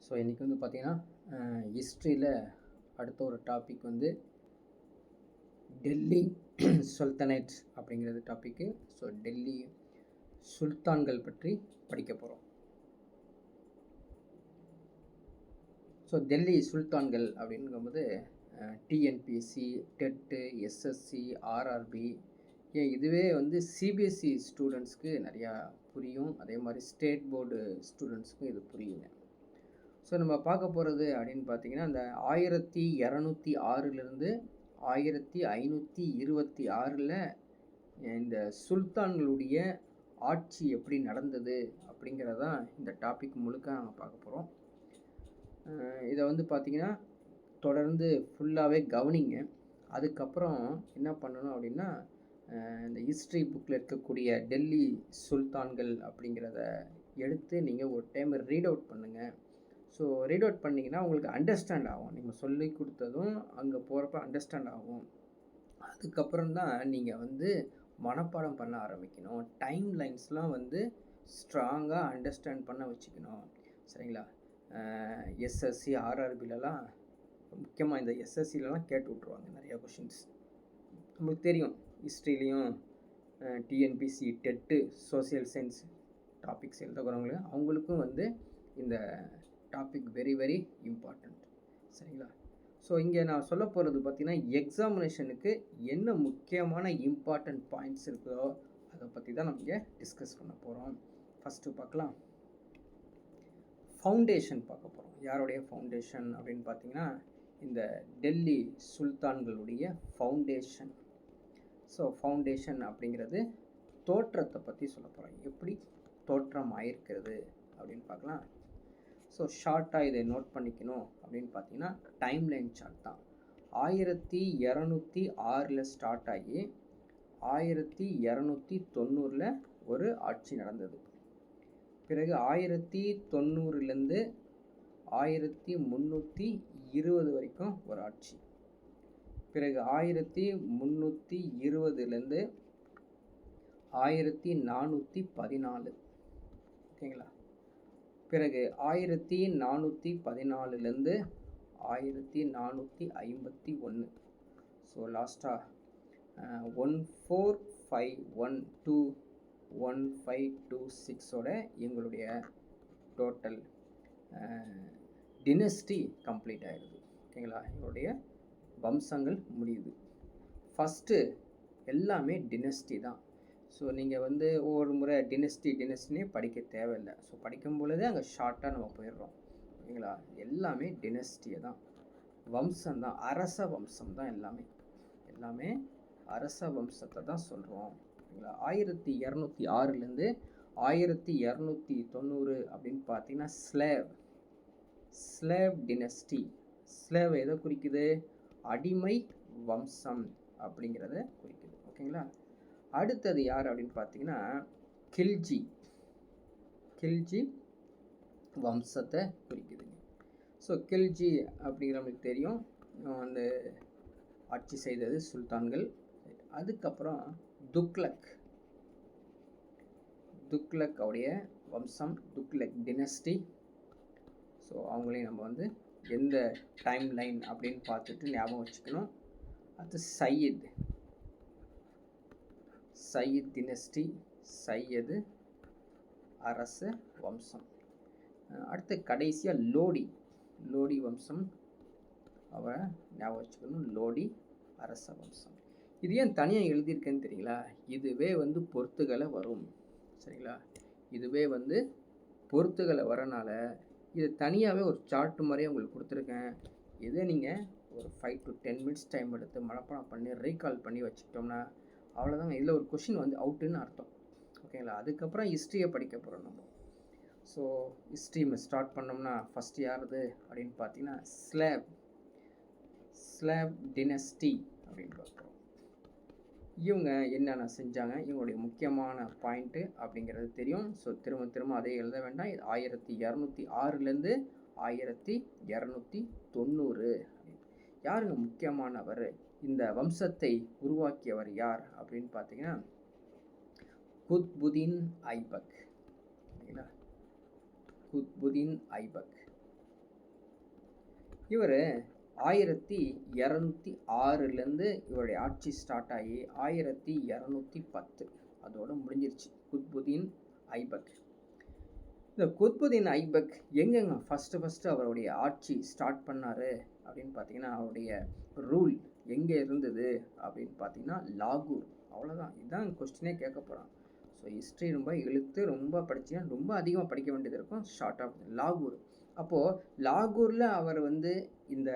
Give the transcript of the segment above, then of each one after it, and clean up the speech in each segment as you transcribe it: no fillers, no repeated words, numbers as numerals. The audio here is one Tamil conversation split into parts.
ஸோ இன்றைக்கி வந்து பார்த்திங்கன்னா ஹிஸ்ட்ரியில் அடுத்த ஒரு டாபிக் வந்து டெல்லி சுல்தனேட்ஸ் அப்படிங்கிறது டாப்பிக்கு. ஸோ டெல்லி சுல்தான்கள் பற்றி படிக்க போகிறோம். ஸோ டெல்லி சுல்தான்கள் அப்படிங்கும்போது டிஎன்பிஎஸ்சி, டெட்டு, எஸ்எஸ்சி, ஆர்ஆர்பி, இதுவே வந்து சிபிஎஸ்சி ஸ்டூடெண்ட்ஸ்க்கு நிறையா புரியும். அதே மாதிரி ஸ்டேட் போர்டு ஸ்டூடெண்ட்ஸ்க்கும் இது புரியுங்க. ஸோ நம்ம பார்க்க போகிறது அப்படின்னு பார்த்தீங்கன்னா, இந்த 1206 1526 இந்த சுல்தான்களுடைய ஆட்சி எப்படி நடந்தது அப்படிங்கிறதான் இந்த டாபிக் முழுக்க நாங்கள் பார்க்க போகிறோம். இதை வந்து பார்த்திங்கன்னா தொடர்ந்து ஃபுல்லாகவே கவனிங்க. அதுக்கப்புறம் என்ன பண்ணணும் அப்படின்னா, இந்த ஹிஸ்ட்ரி புக்கில் இருக்கக்கூடிய டெல்லி சுல்தான்கள் அப்படிங்கிறத எடுத்து நீங்கள் ஒரு டைம் ரீட் அவுட் பண்ணுங்கள். ஸோ ரீட் அவுட் பண்ணிங்கன்னா உங்களுக்கு அண்டர்ஸ்டாண்ட் ஆகும். நீங்கள் சொல்லி கொடுத்ததும் அங்கே போகிறப்ப அண்டர்ஸ்டாண்ட் ஆகும். அதுக்கப்புறம் தான் நீங்கள் வந்து மனப்பாடம் பண்ண ஆரம்பிக்கணும். டைம் லைன்ஸ்லாம் வந்து ஸ்ட்ராங்காக அண்டர்ஸ்டாண்ட் பண்ண வச்சுக்கணும். சரிங்களா? எஸ்எஸ்சி, ஆர்ஆர்பிலலாம் முக்கியமாக இந்த எஸ்எஸ்சிலலாம் கேட்டு விட்ருவாங்க நிறையா கொஷின்ஸ். நம்மளுக்கு தெரியும் ஹிஸ்ட்ரிலையும் TNPSC, TET, social science topics எழுதுகிறவங்க அவங்களுக்கும் வந்து இந்த டாபிக் வெரி வெரி இம்பார்ட்டண்ட். சரிங்களா? ஸோ இங்கே நான் சொல்ல போகிறது பார்த்திங்கன்னா, எக்ஸாமினேஷனுக்கு என்ன முக்கியமான இம்பார்ட்டண்ட் பாயிண்ட்ஸ் இருக்கோ அதை பற்றி தான் நம்ம இங்கே டிஸ்கஸ் பண்ண போகிறோம். ஃபஸ்ட்டு பார்க்கலாம், ஃபவுண்டேஷன் பார்க்க போகிறோம். யாருடைய ஃபவுண்டேஷன் அப்படின்னு பார்த்தீங்கன்னா, இந்த டெல்லி சுல்தான்களுடைய ஃபவுண்டேஷன். ஸோ ஃபவுண்டேஷன் அப்படிங்கிறது தோற்றத்தை பற்றி சொல்ல போகிறோம். எப்படி தோற்றம் ஆயிருக்கிறது அப்படின்னு பார்க்கலாம். ஸோ ஷார்ட்டாக இதை நோட் பண்ணிக்கணும் அப்படின்னு பார்த்தீங்கன்னா, டைம் லைன் சார்ட் தான். 1206 ஸ்டார்ட் ஆகி 1290 ஒரு ஆட்சி நடந்தது. பிறகு 1090 1320 வரைக்கும் ஒரு ஆட்சி. பிறகு 1320 1414. ஓகேங்களா? பிறகு 1414 1451. ஸோ லாஸ்ட்டாக 1451 to 1526 எங்களுடைய டோட்டல் டினஸ்டி கம்ப்ளீட் ஆகிடுது. ஓகேங்களா? எங்களுடைய வம்சங்கள் முடியுது. ஃபஸ்ட்டு எல்லாமே டினஸ்டி தான். ஸோ நீங்கள் வந்து ஒவ்வொரு முறை டினஸ்டினே படிக்க தேவையில்லை. ஸோ படிக்கும் பொழுதே அங்கே ஷார்ட்டாக நம்ம போயிடுறோம். ஓகேங்களா? எல்லாமே டினஸ்டியை தான், வம்சம் தான், அரச வம்சம் தான். எல்லாமே அரச வம்சத்தை தான் சொல்கிறோம். ஓகேங்களா? 1206 1290 அப்படின்னு பார்த்தீங்கன்னா ஸ்லேவ் டினஸ்டி. ஸ்லேவ் எதை குறிக்குது? அடிமை வம்சம் அப்படிங்கிறத குறிக்குது. ஓகேங்களா? அடுத்தது யார் அப்படின்னு பார்த்தீங்கன்னா, கில்ஜி வம்சத்தை குறிக்குதுங்க. ஸோ கில்ஜி அப்படிங்கிற நம்மளுக்கு தெரியும், வந்து ஆட்சி செய்தது சுல்தான்கள். அதுக்கப்புறம் துக்ளக் உடைய வம்சம், துக்ளக் டினஸ்டி. ஸோ அவங்களையும் நம்ம வந்து எந்த டைம் லைன் அப்படின்னு பார்த்துட்டு ஞாபகம் வச்சுக்கணும். அது சையத் டினஸ்டி, சையது அரச வம்சம். அடுத்து கடைசியாக லோடி வம்சம், அவரை ஞாபகம் வச்சுக்கணும். லோடி அரச வம்சம். இது ஏன் தனியாக எழுதியிருக்கேன்னு தெரியுங்களா? இதுவே வந்து பொறுத்துகளை வரும். சரிங்களா? இதுவே வந்து பொறுத்துகளை வரனால இது தனியாகவே ஒரு சார்ட் மாதிரியே உங்களுக்கு கொடுத்துருக்கேன். இதை நீங்கள் ஒரு 5 to 10 minutes டைம் எடுத்து மனப்பாடம் பண்ணி ரீகால் பண்ணி வச்சுக்கிட்டோம்னா அவ்வளோதாங்க. இதில் ஒரு கொஷின் வந்து அவுட்டுன்னு அர்த்தம். ஓகேங்களா? அதுக்கப்புறம் ஹிஸ்ட்ரியை படிக்க போகிறோம் நம்ம. ஸோ ஹிஸ்ட்ரி ஸ்டார்ட் பண்ணோம்னா ஃபஸ்ட்டு யாருது அப்படின்னு பார்த்தீங்கன்னா, ஸ்லேவ் டினஸ்டி அப்படின்னு பார்க்குறோம். இவங்க என்னென்ன செஞ்சாங்க, இவங்களுடைய முக்கியமான பாயிண்ட்டு அப்படிங்கிறது தெரியும். ஸோ திரும்ப அதே எழுத வேண்டாம். இது 1206 1290. யாருங்க முக்கியமானவர்? இந்த வம்சத்தை உருவாக்கியவர் யார் அப்படின்னு பார்த்தீங்கன்னா, குத்புதீன் ஐபக். இவர் 1206லேருந்து இவருடைய ஆட்சி ஸ்டார்ட் ஆகி 1210 அதோட முடிஞ்சிருச்சு குத்புதீன் ஐபக். இந்த குத்புதீன் ஐபக் எங்கெங்க ஃபஸ்ட்டு அவருடைய ஆட்சி ஸ்டார்ட் பண்ணார் அப்படின்னு பார்த்தீங்கன்னா, அவருடைய ரூல் எங்கே இருந்தது அப்படின்னு பார்த்தீங்கன்னா லாகூர். அவ்வளோதான், இதுதான் கொஸ்டினே கேட்க போகிறான். ஸோ ஹிஸ்ட்ரி ரொம்ப இழுத்து ரொம்ப படித்தீங்கன்னா ரொம்ப அதிகமாக படிக்க வேண்டியது இருக்கும். ஷார்ட் ஆஃப் லாகூர். அப்போது லாகூரில் அவர் வந்து இந்த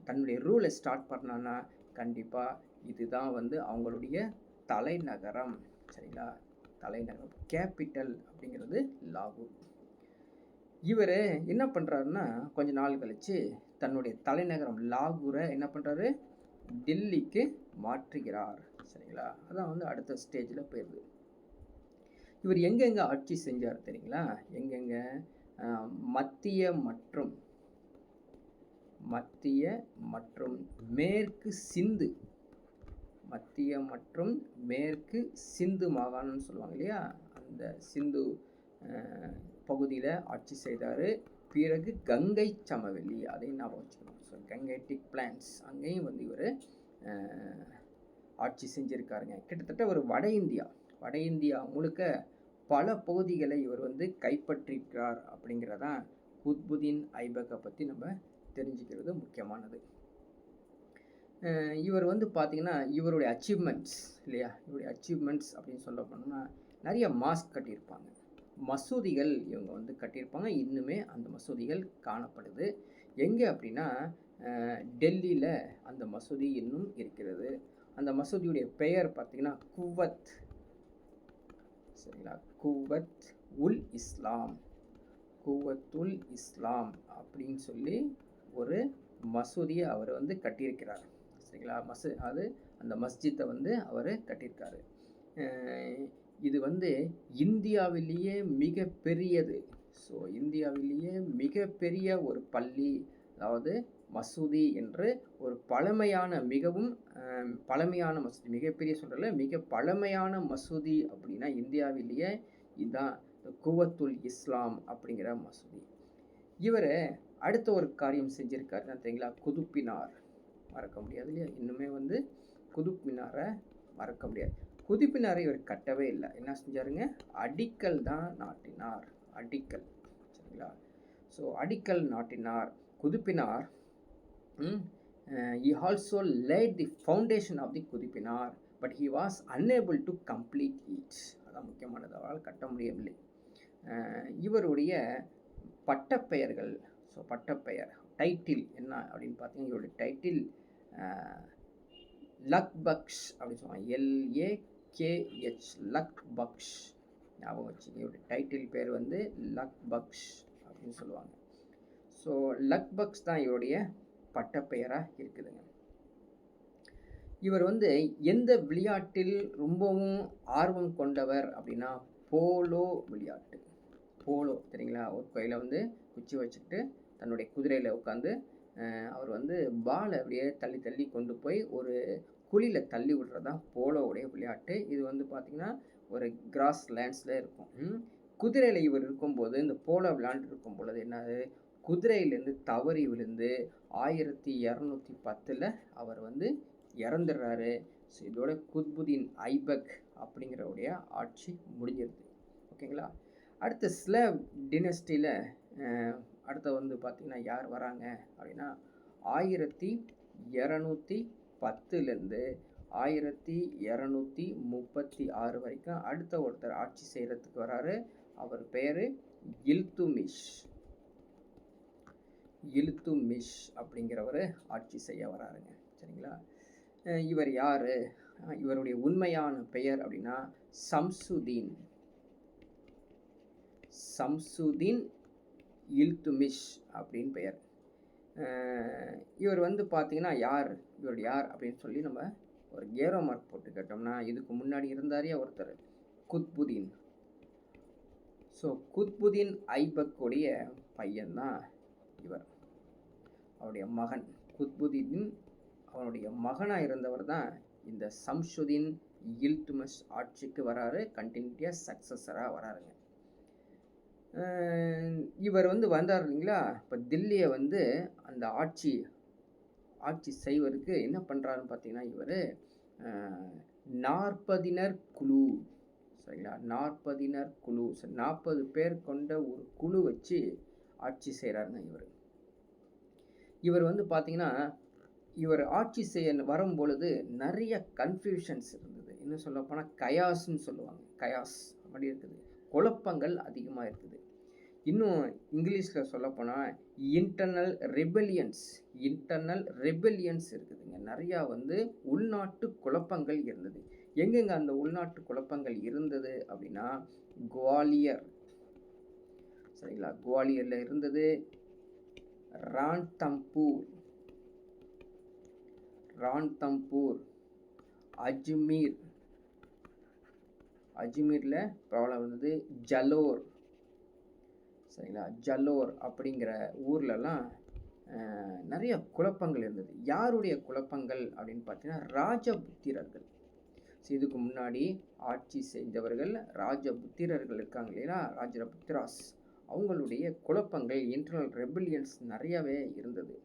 தன்னுடைய ரூலை ஸ்டார்ட் பண்ணான்னா கண்டிப்பாக இதுதான் வந்து அவங்களுடைய தலைநகரம். சரிங்களா, தலைநகரம் கேபிட்டல் அப்படிங்கிறது லாகூர். இவர் என்ன பண்ணுறாருன்னா கொஞ்ச நாள் கழித்து தன்னுடைய தலைநகரம் லாகூரை என்ன பண்ணுறாரு, டெல்லிக்கு மாற்றுகிறார். சரிங்களா, அதான் வந்து அடுத்த ஸ்டேஜில் போயிடுது. இவர் எங்கெங்கே ஆட்சி செஞ்சார் தெரியுங்களா? எங்கெங்கே? மத்திய மற்றும் மேற்கு சிந்து, மத்திய மற்றும் மேற்கு சிந்து மாகாணம்னு சொல்லுவாங்க இல்லையா, அந்த சிந்து பகுதியில் ஆட்சி செய்தார். பிறகு கங்கை சமவெளி, அதையும் ஞாபகம் வச்சுக்கணும். ஸோ கங்கைட்டிக் பிளான்ஸ் அங்கேயும் வந்து இவர் ஆட்சி செஞ்சுருக்காருங்க. கிட்டத்தட்ட ஒரு வட இந்தியா முழுக்க பல பகுதிகளை இவர் வந்து கைப்பற்றிருக்கிறார். அப்படிங்கிறதான் குத்புதீன் ஐபக்கை பற்றி நம்ம தெரிஞ்சுக்கிறது முக்கியமானது. இவர் வந்து பார்த்திங்கன்னா இவருடைய அச்சீவ்மெண்ட்ஸ் இல்லையா, இவருடைய அச்சீவ்மெண்ட்ஸ் அப்படின்னு சொல்ல போனோம்னா நிறைய மாஸ்க் கட்டியிருப்பாங்க, மசூதிகள் இவங்க வந்து கட்டியிருப்பாங்க. இன்னுமே அந்த மசூதிகள் காணப்படுது. எங்கே அப்படின்னா டெல்லியில் அந்த மசூதி இன்னும் இருக்கிறது. அந்த மசூதியுடைய பெயர் பார்த்திங்கன்னா குவத். சரிங்களா, குவத்துல் இஸ்லாம் அப்படின்னு சொல்லி ஒரு மசூதியை அவர் வந்து கட்டியிருக்கிறார். சரிங்களா, அந்த மஸ்ஜித்தை வந்து அவர் கட்டியிருக்காரு. இது வந்து இந்தியாவிலேயே மிகப்பெரியது. ஸோ இந்தியாவிலேயே மிகப்பெரிய ஒரு பள்ளி, அதாவது மசூதி என்று ஒரு பழமையான, மிகவும் பழமையான மசூதி, மிகப்பெரிய சொல்கிறல மிக பழமையான மசூதி அப்படின்னா இந்தியாவிலேயே இதுதான் குவத்துல் இஸ்லாம் அப்படிங்கிற மசூதி. இவர் அடுத்த ஒரு காரியம் செஞ்சுருக்காருன்னா தெரியுங்களா, குதுப்பினார். மறக்க முடியாது இல்லையா, இன்னுமே வந்து குதுப்பினாரை மறக்க முடியாது. குதுப்பினாரை இவர் கட்டவே இல்லை. என்ன செஞ்சாருங்க, அடிக்கல் தான் நாட்டினார். அடிக்கல். சரிங்களா, ஸோ அடிக்கல் நாட்டினார் Qutub Minar. He also laid the foundation of the Kudupinar, but he was unable to complete it. அதான் முக்கியமானது, அவரால் கட்ட முடியவில்லை. இவருடைய பட்டப்பெயர்கள், ஸோ பட்டப்பெயர் டைட்டில் என்ன அப்படின்னு பார்த்தீங்கன்னா, இவருடைய டைட்டில் லக் பக்ஷ் அப்படின்னு சொல்லுவாங்க. LAKH, லக் பக்ஷ். ஞாபகம் வச்சுங்க, இவருடைய டைட்டில் பேர் வந்து லக் பக்ஷ் அப்படின்னு சொல்லுவாங்க. ஸோ லக் பக்ஷ் தான் இவருடைய பட்டப்பெயராக இருக்குதுங்க. இவர் வந்து எந்த விளையாட்டில் ரொம்பவும் ஆர்வம் கொண்டவர் அப்படின்னா போலோ விளையாட்டு. போலோ தெரியுங்களா, ஒரு கையில் வந்து குச்சி வச்சுக்கிட்டு தன்னுடைய குதிரையில் உட்காந்து அவர் வந்து பாலை அப்படியே தள்ளி தள்ளி கொண்டு போய் ஒரு குழியில் தள்ளி விடுறது தான் போலோவுடைய விளையாட்டு. இது வந்து பார்த்திங்கன்னா ஒரு கிராஸ் லேண்ட்ஸில் இருக்கும். குதிரையில் இவர் இருக்கும்போது, இந்த போலோ விளையாண்டு இருக்கும் பொழுது என்னது, குதிரையிலேருந்து தவறி விழுந்து 1210 அவர் வந்து இறந்துடுறாரு. ஸோ இதோட குத்புதீன் ஐபக் அப்படிங்கிறவுடைய ஆட்சி முடிஞ்சிருது. ஓகேங்களா, அடுத்த ஸ்லேவ் டினஸ்டியில் அடுத்த வந்து பார்த்திங்கன்னா யார் வராங்க அப்படின்னா 1210லேருந்து 1236 வரைக்கும் அடுத்த ஒருத்தர் ஆட்சி செய்கிறதுக்கு வராரு. அவர் பெயர் இல்துமிஷ் அப்படிங்கிறவர் ஆட்சி செய்ய வராருங்க. சரிங்களா, இவர் யார், இவருடைய உண்மையான பெயர் அப்படின்னா சம்சுதீன் இல்துமிஷ் அப்படின்னு பெயர். இவர் வந்து பார்த்திங்கன்னா இவர் யார் அப்படின்னு சொல்லி நம்ம ஒரு ஏரோ மார்க் போட்டு கேட்டோம்னா, இதுக்கு முன்னாடி இருந்தாரே ஒருத்தர் குத்புதீன். ஸோ குத்புதீன் ஐபக்குடைய பையன்தான் இவர், அவருடைய மகன். குத்புதீன் அவனுடைய மகனாக இருந்தவர் தான் இந்த சம்சுதீன் இல்துமிஷ் ஆட்சிக்கு வராரு, கண்டினியூட்டியாக சக்ஸஸராக வராருங்க. இவர் வந்து வந்தார் இல்லைங்களா? இப்போ தில்லியை வந்து அந்த ஆட்சி செய்வதற்கு என்ன பண்ணுறாருன்னு பார்த்தீங்கன்னா, இவர் 40 குழு, சரிங்களா? 40 குழு, 40 பேர் கொண்ட ஒரு குழு வச்சு ஆட்சி செய்கிறாருங்க இவர். இவர் வந்து பார்த்தீங்கன்னா, இவர் ஆட்சி செய்ய வரும் பொழுது நிறைய கன்ஃபியூஷன்ஸ் இருந்தது. இன்னும் சொல்லப்போனால் கயாஸ்ன்னு சொல்லுவாங்க. கயாஸ் அப்படி இருக்குது. குழப்பங்கள் அதிகமாக இருக்குது. இன்னும் இங்கிலீஷில் சொல்லப்போனால் இன்டர்னல் ரெபெலியன்ஸ் இருக்குதுங்க. நிறையா வந்து உள்நாட்டு குழப்பங்கள் இருந்தது. எங்கெங்க அந்த உள்நாட்டு குழப்பங்கள் இருந்தது அப்படின்னா, குவாலியர், சரிங்களா? குவாலியரில் இருந்தது. ரான்தம்பூர், அஜ்மீரில் ப்ராப்ளம் இருந்தது. ஜலோர், சரிங்களா? ஜலோர் அப்படிங்கிற ஊர்லலாம் நிறைய குழப்பங்கள் இருந்தது. யாருடைய குழப்பங்கள் அப்படின்னு பார்த்தீங்கன்னா, ராஜபுத்திரர்கள். இதுக்கு முன்னாடி ஆட்சி செய்தவர்கள் ராஜபுத்திரர்கள் இருக்காங்க இல்லையா? ராஜபுத்திராஸ், அவங்களுடைய குழப்பங்கள், இன்டர்னல் ரெபெலியன்ஸ் நிறையவே இருந்தது.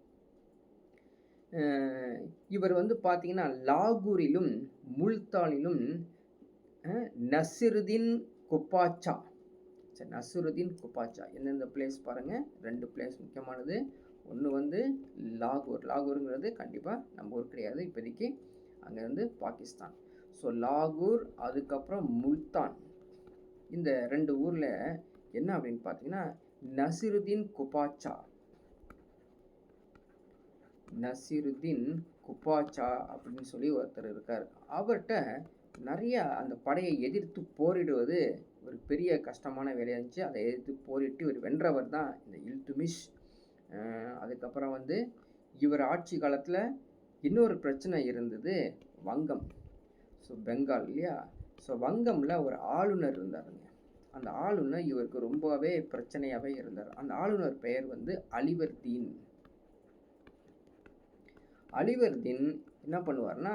இவர் வந்து பார்த்தீங்கன்னா, லாகூரிலும் முல்தானிலும் நசிருதீன் குப்பாச்சா, நசிருதீன் குப்பாச்சா எந்தெந்த பிளேஸ் பாருங்கள். 2 பிளேஸ் முக்கியமானது. ஒன்று வந்து லாகூருங்கிறது கண்டிப்பாக நம்ம ஊர் கிடையாது இப்போதைக்கு, அங்கே வந்து பாகிஸ்தான். ஸோ லாகூர், அதுக்கப்புறம் முல்தான், இந்த 2 ஊரில் என்ன அப்படின்னு பார்த்தீங்கன்னா, நசிருதீன் குப்பாச்சா அப்படின்னு சொல்லி ஒருத்தர் இருக்கார். அவர்கிட்ட நிறைய அந்த படையை எதிர்த்து போரிடுவது ஒரு பெரிய கஷ்டமான வேலையாக இருந்துச்சு. அதை எதிர்த்து போரிட்டு இவர் வென்றவர் தான் இந்த இல்துமிஷ். அதுக்கப்புறம் வந்து இவர் ஆட்சி காலத்தில் இன்னொரு பிரச்சனை இருந்தது, வங்கம். ஸோ பெங்கால் இல்லையா? ஸோ வங்கமில் ஒரு ஆளுநர் இருந்தாருங்க. அந்த ஆளுநர் இவருக்கு ரொம்பவே பிரச்சனையாகவே இருந்தார். அந்த ஆளுநர் பெயர் வந்து அலிவர்தீன் என்ன பண்ணுவார்னா,